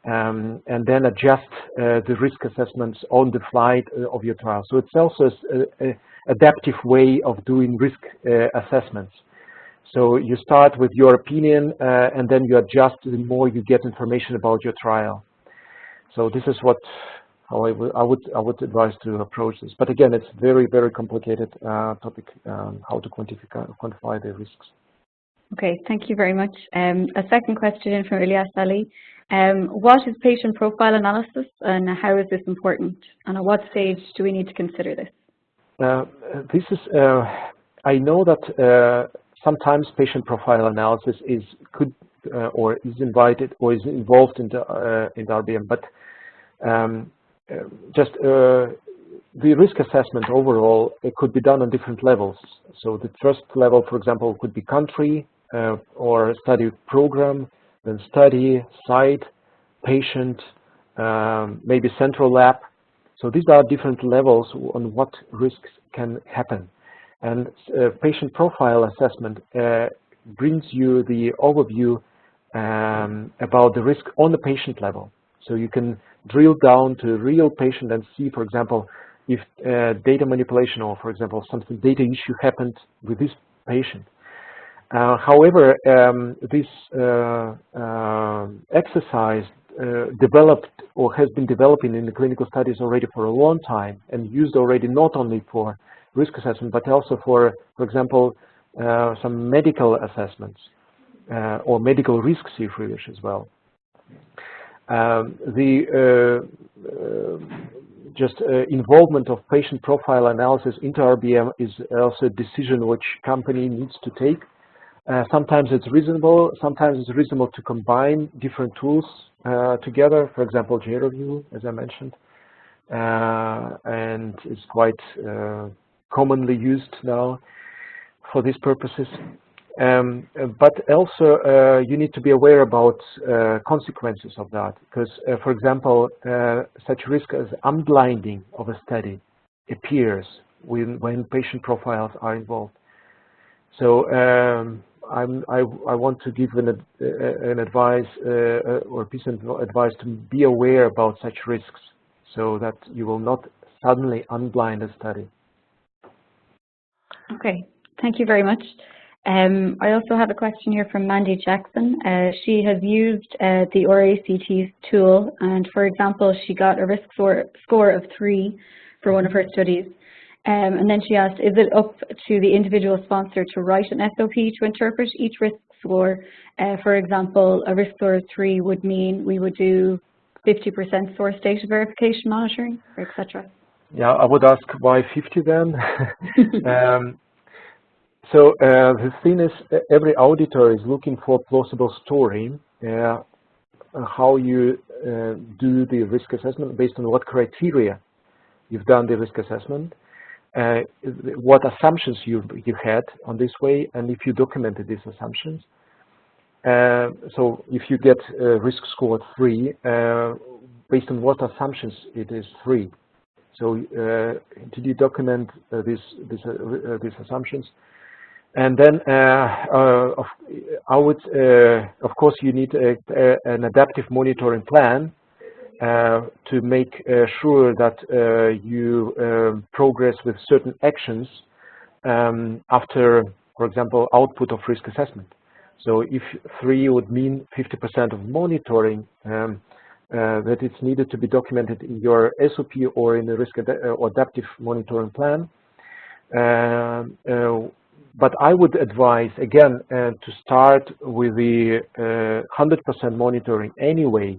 and then adjust the risk assessments on the flight of your trial. So it's also an adaptive way of doing risk assessments. So you start with your opinion, and then you adjust the more you get information about your trial. So this is how I would advise to approach this. But again, it's very, very complicated topic, how to quantify the risks. Okay, thank you very much. A second question from Ilyas Ali. What is patient profile analysis, and how is this important? And at what stage do we need to consider this? This is, I know that sometimes patient profile analysis is involved in the RBM, but just the risk assessment overall, it could be done on different levels. So the first level, for example, could be country or study program, then study, site, patient, maybe central lab. So these are different levels on what risks can happen. And patient profile assessment brings you the overview about the risk on the patient level. So you can drill down to a real patient and see, for example, if data manipulation or, for example, something data issue happened with this patient. However, this exercise developed or has been developing in the clinical studies already for a long time and used already not only for risk assessment, but also for example, some medical assessments or medical risks, if you wish, as well. Involvement of patient profile analysis into RBM is also a decision which company needs to take. Sometimes it's reasonable. Sometimes it's reasonable to combine different tools together. For example, JReview, as I mentioned, and it's quite commonly used now for these purposes. But also, you need to be aware about consequences of that, because, for example, such risk as unblinding of a study appears when patient profiles are involved. So I want to give an advice or a piece of advice to be aware about such risks, so that you will not suddenly unblind a study. Okay, thank you very much. I also have a question here from Mandy Jackson. She has used the RACT tool, and for example, she got a risk score of 3 for one of her studies. And then she asked, is it up to the individual sponsor to write an SOP to interpret each risk score? For example, a risk score of 3 would mean we would do 50% source data verification monitoring, etc. Yeah, I would ask why 50 then? So the thing is, every auditor is looking for plausible story, how you do the risk assessment, based on what criteria you've done the risk assessment, what assumptions you had on this way, and if you documented these assumptions. So if you get a risk score 3, based on what assumptions it is 3. So did you document these assumptions? And then, of course, you need an adaptive monitoring plan to make sure that you progress with certain actions after, for example, output of risk assessment. So if 3 would mean 50% of monitoring, that it's needed to be documented in your SOP or in the risk or adaptive monitoring plan. But I would advise, again, to start with the 100% monitoring anyway,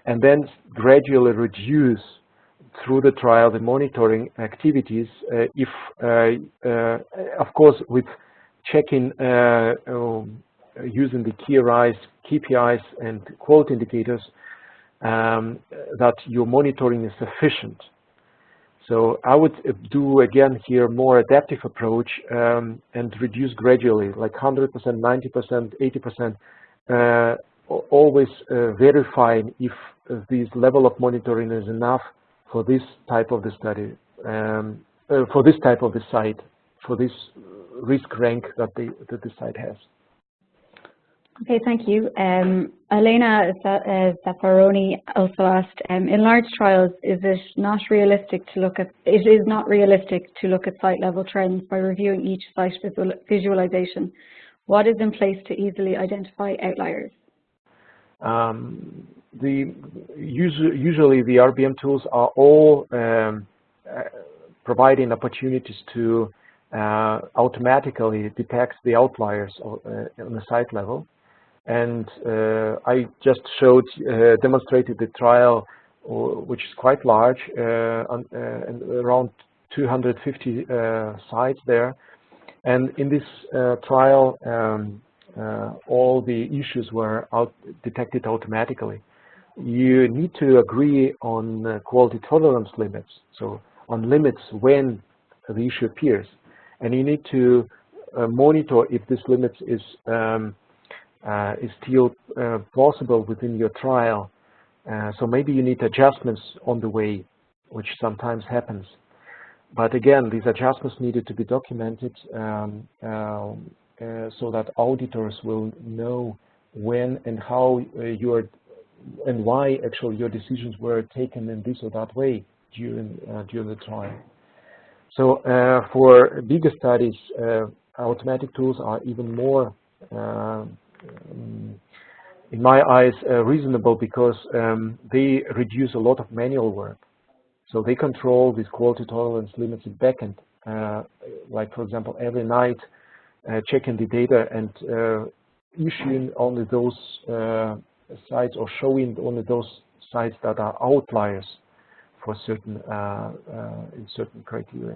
and then gradually reduce through the trial the monitoring activities, if, of course, with checking using the KPIs and quality indicators that your monitoring is sufficient. So I would do again here more adaptive approach and reduce gradually, like 100%, 90%, 80%, always verifying if this level of monitoring is enough for this type of the study, for this type of the site, for this risk rank that the site has. Okay, thank you. Elena Zaffaroni also asked, in large trials, is it not realistic to look at site level trends by reviewing each site visualization? What is in place to easily identify outliers? Usually the RBM tools are all providing opportunities to automatically detect the outliers on the site level. And I just demonstrated the trial, which is quite large, and around 250 sites there. And in this trial, all the issues were detected automatically. You need to agree on quality tolerance limits, so on limits when the issue appears. And you need to monitor if this limit is still possible within your trial. So maybe you need adjustments on the way, which sometimes happens. But again, these adjustments needed to be documented so that auditors will know when and how and why actually your decisions were taken in this or that way during the trial. So for bigger studies, automatic tools are even more in my eyes, reasonable because they reduce a lot of manual work. So they control these quality tolerance limits in backend, like for example, every night checking the data and issuing only those sites or showing only those sites that are outliers for certain in certain criteria.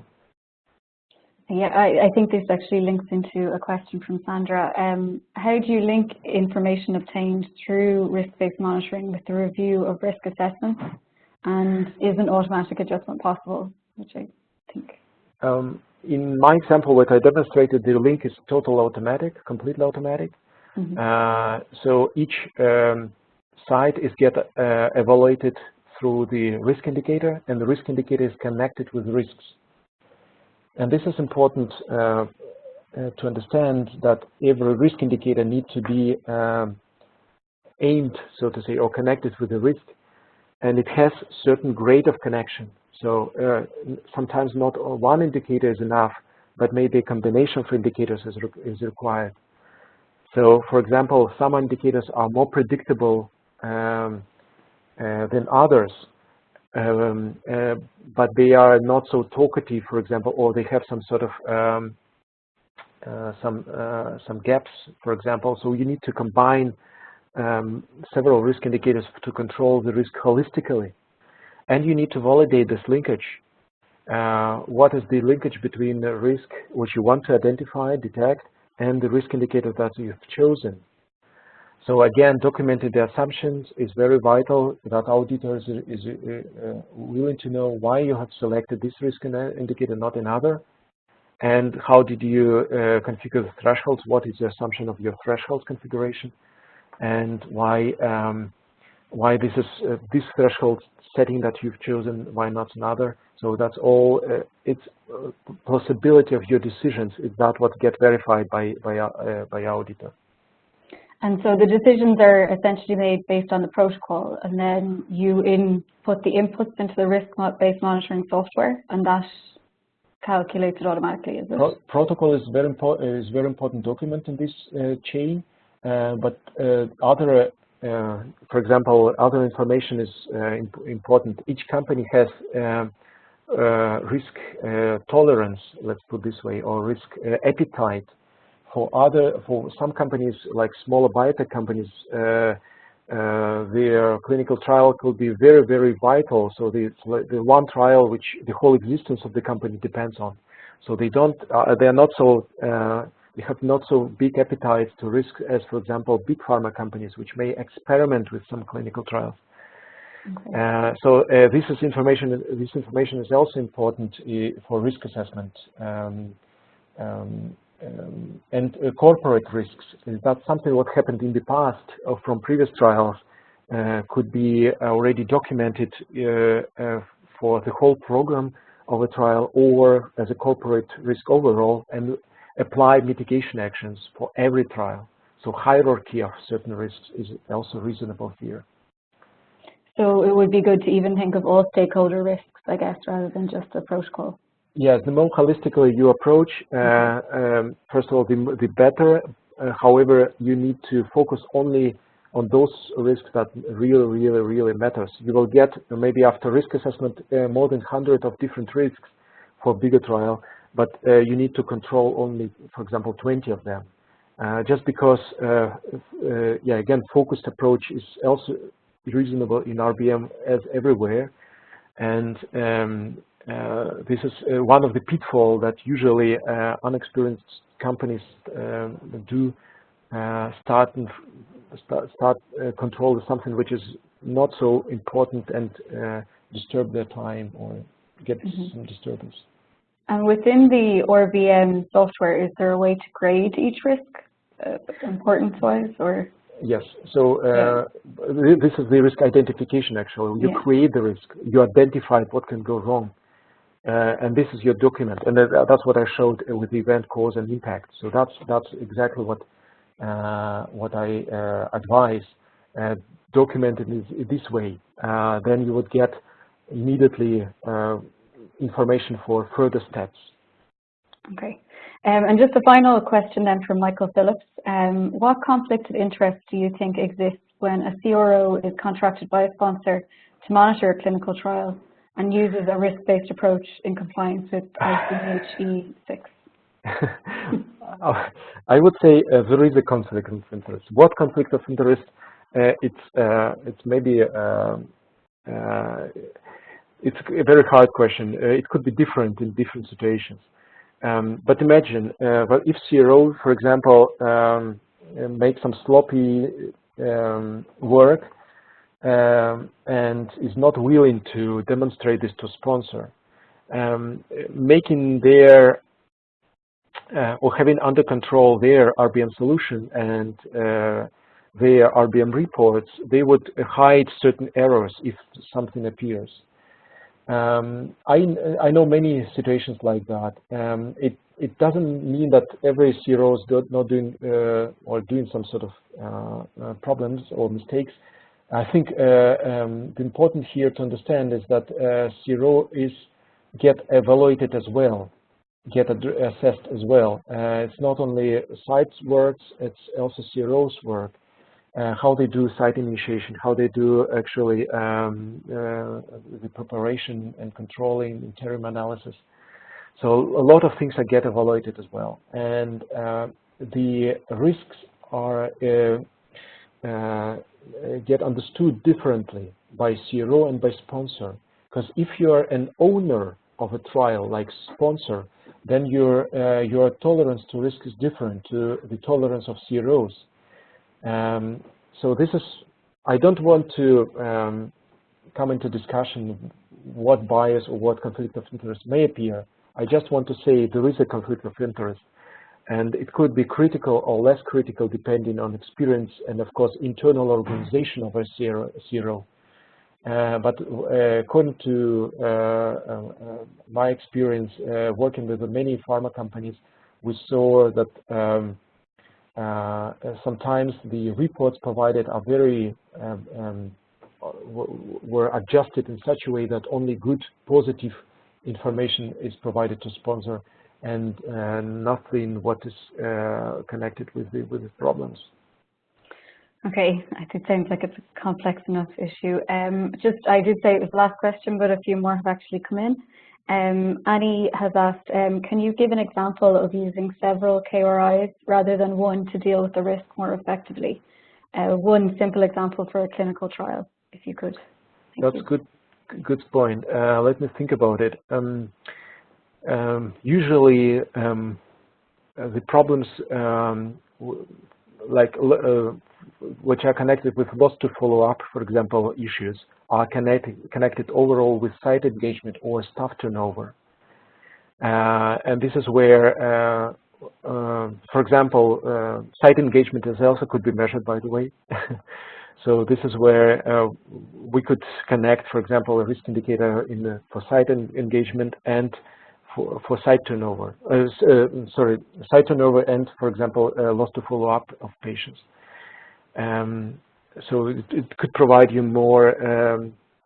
Yeah, I think this actually links into a question from Sandra. How do you link information obtained through risk-based monitoring with the review of risk assessments? And is an automatic adjustment possible, which I think? In my example, what I demonstrated, the link is total automatic, completely automatic. Mm-hmm. So each site is evaluated through the risk indicator, and the risk indicator is connected with risks. And this is important to understand that every risk indicator needs to be aimed, so to say, or connected with the risk, and it has certain grade of connection. So sometimes not one indicator is enough, but maybe a combination of indicators is required. So, for example, some indicators are more predictable than others. But they are not so talkative, for example, or they have some sort of some gaps, for example. So you need to combine several risk indicators to control the risk holistically, and you need to validate this linkage. What is the linkage between the risk which you want to identify, detect, and the risk indicator that you've chosen? So again, documenting the assumptions is very vital, that auditors is willing to know why you have selected this risk indicator, not another, and how did you configure the thresholds, what is the assumption of your threshold configuration, and why this is this threshold setting that you've chosen, why not another. So that's all, it's possibility of your decisions, is that what get verified by auditor. And so the decisions are essentially made based on the protocol, and then you input the inputs into the risk-based monitoring software, and that calculates it automatically, is it? Protocol is very important document in this chain, but other, for example, other information is important. Each company has risk tolerance, let's put this way, or risk appetite. For some companies, like smaller biotech companies, their clinical trial could be very, very vital. So the one trial which the whole existence of the company depends on. So they are not so They have not so big appetite to risk as, for example, big pharma companies, which may experiment with some clinical trials. Okay. So this information is also important for risk assessment. And corporate risks, is that something what happened in the past or from previous trials could be already documented for the whole program of a trial or as a corporate risk overall, and apply mitigation actions for every trial. So hierarchy of certain risks is also reasonable here. So it would be good to even think of all stakeholder risks, I guess, rather than just a protocol. Yes, the more holistically you approach, first of all, the better. However, you need to focus only on those risks that really matters. You will get maybe after risk assessment more than 100 of different risks for bigger trial, but you need to control only, for example, 20 of them. Just because, again, focused approach is also reasonable in RBM as everywhere, and this is one of the pitfalls that usually unexperienced companies do start control something which is not so important and disturb their time or get some disturbance. And within the RBM software, is there a way to grade each risk, importance-wise, or? Yes. So this is the risk identification. Actually, you create the risk, you identify what can go wrong, and this is your document. And that's what I showed with the event, cause, and impact. So that's exactly what I advise. Documented in this way, then you would get immediately information for further steps. Okay. And just a final question then from Michael Phillips. What conflict of interest do you think exists when a CRO is contracted by a sponsor to monitor a clinical trial and uses a risk-based approach in compliance with ICH E.6? I would say there is a conflict of interest. What conflict of interest? It's maybe it's a very hard question. It could be different in different situations. But imagine, well, if CRO, for example, makes some sloppy work and is not willing to demonstrate this to sponsor, making their or having under control their RBM solution and their RBM reports, they would hide certain errors if something appears. I know many situations like that. It doesn't mean that every CRO is not doing or doing some sort of problems or mistakes. I think the important here to understand is that CRO is get evaluated as well, get assessed as well. It's not only sites' works, it's also CRO's work. How they do site initiation, how they do actually the preparation and controlling, interim analysis. So a lot of things get evaluated as well. And the risks are get understood differently by CRO and by sponsor. Because if you are an owner of a trial like sponsor, then your tolerance to risk is different to the tolerance of CROs. So this is, I don't want to come into discussion what bias or what conflict of interest may appear. I just want to say there is a conflict of interest, and it could be critical or less critical depending on experience and, of course, internal organization of a CRO. But according to my experience working with many pharma companies, we saw that sometimes the reports provided are very were adjusted in such a way that only good, positive information is provided to sponsor, and nothing what is connected with the problems. Okay, it sounds like it's a complex enough issue. I did say it was the last question, but a few more have actually come in. Annie has asked, can you give an example of using several KRIs rather than one to deal with the risk more effectively? One simple example for a clinical trial, if you could. That's good point. Let me think about it. Usually, the problems which are connected with loss to follow-up, for example, issues, are connected overall with site engagement or staff turnover. And this is where, for example, site engagement is also could be measured, by the way. So this is where we could connect, for example, a risk indicator for site engagement and for site turnover. Site turnover and, for example, loss to follow-up of patients. So it could provide you more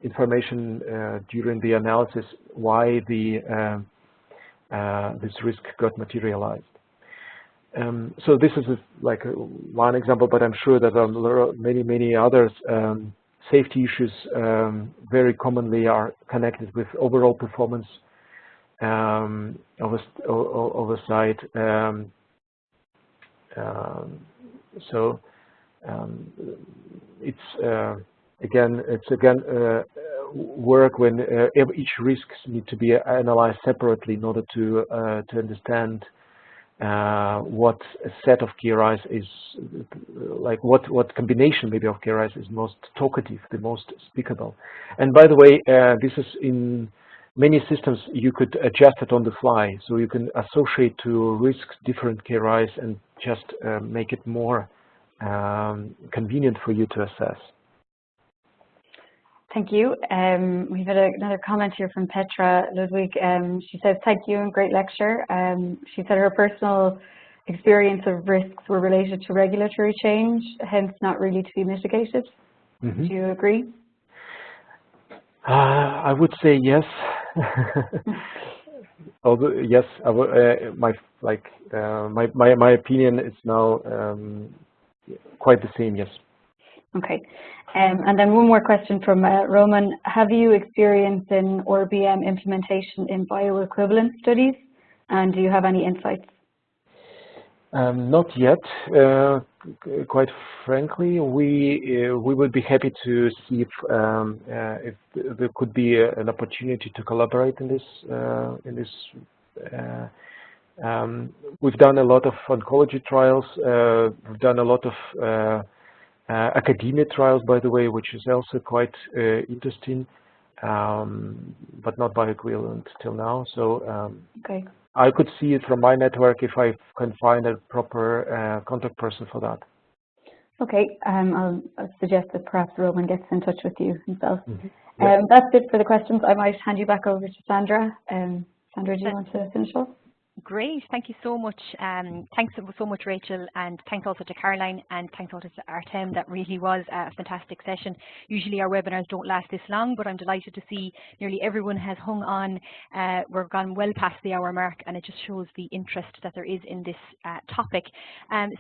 information during the analysis why this risk got materialized. So this is like one example, but I'm sure that there are many others. Safety issues very commonly are connected with overall performance of a site. It's again work when each risk need to be analyzed separately in order to understand what a set of KRIs is like, what combination maybe of KRIs is most talkative, the most speakable. And by the way, this is in many systems you could adjust it on the fly, so you can associate to risks different KRIs and just make it more convenient for you to assess. Thank you. We've had another comment here from Petra Ludwig. She says, thank you and great lecture. She said her personal experience of risks were related to regulatory change, hence not really to be mitigated. Mm-hmm. Do you agree? I would say yes. Although yes, my opinion is now quite the same. Yes. Okay. And then one more question from Roman. Have you experience in ORBM implementation in bioequivalence studies? And do you have any insights? Not yet. Quite frankly, we would be happy to see if there could be an opportunity to collaborate in this. We've done a lot of oncology trials. We've done a lot of academia trials, by the way, which is also quite interesting, but not bioequivalent till now. So okay. I could see it from my network if I can find a proper contact person for that. Okay, I'll suggest that perhaps Roman gets in touch with you himself. Mm-hmm. Yeah. That's it for the questions. I might hand you back over to Sandra. Sandra, do you want to finish off? Great, thank you so much. Thanks so much, Rachel, and thanks also to Caroline, and thanks also to Artem. That really was a fantastic session. Usually our webinars don't last this long, but I'm delighted to see nearly everyone has hung on. We're gone well past the hour mark, and it just shows the interest that there is in this topic.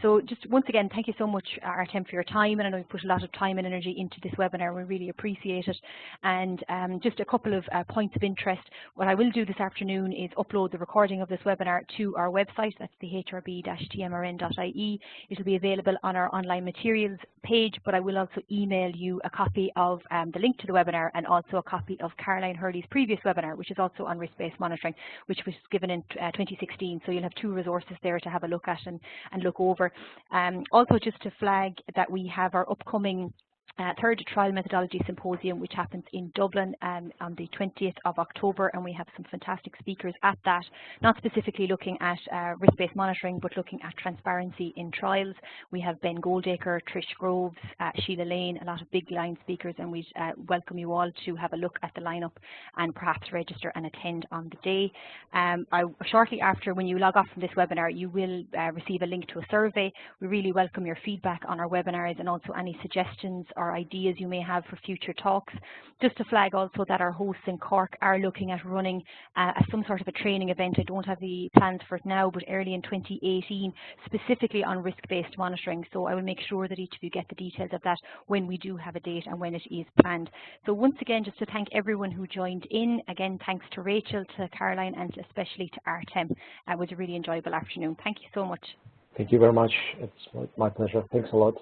So just once again, thank you so much, Artem, for your time, and I know you put a lot of time and energy into this webinar. We really appreciate it. And just a couple of points of interest. What I will do this afternoon is upload the recording of this webinar to our website. That's the hrb-tmrn.ie. It'll be available on our online materials page, but I will also email you a copy of the link to the webinar and also a copy of Caroline Hurley's previous webinar, which is also on risk-based monitoring, which was given in 2016. So you'll have two resources there to have a look at and look over. Also, just to flag that we have our upcoming third trial methodology symposium, which happens in Dublin on the 20th of October, and we have some fantastic speakers at that, not specifically looking at risk-based monitoring, but looking at transparency in trials. We have Ben Goldacre, Trish Groves, Sheila Lane, a lot of big line speakers, and we welcome you all to have a look at the lineup and perhaps register and attend on the day. Shortly after, when you log off from this webinar, you will receive a link to a survey. We really welcome your feedback on our webinars and also any suggestions or ideas you may have for future talks. Just to flag also that our hosts in Cork are looking at running some sort of a training event. I don't have the plans for it now, but early in 2018, specifically on risk-based monitoring. So I will make sure that each of you get the details of that when we do have a date and when it is planned. So once again, just to thank everyone who joined in. Again, thanks to Rachel, to Caroline, and especially to Artem. It was a really enjoyable afternoon. Thank you so much. Thank you very much. It's my pleasure. Thanks a lot.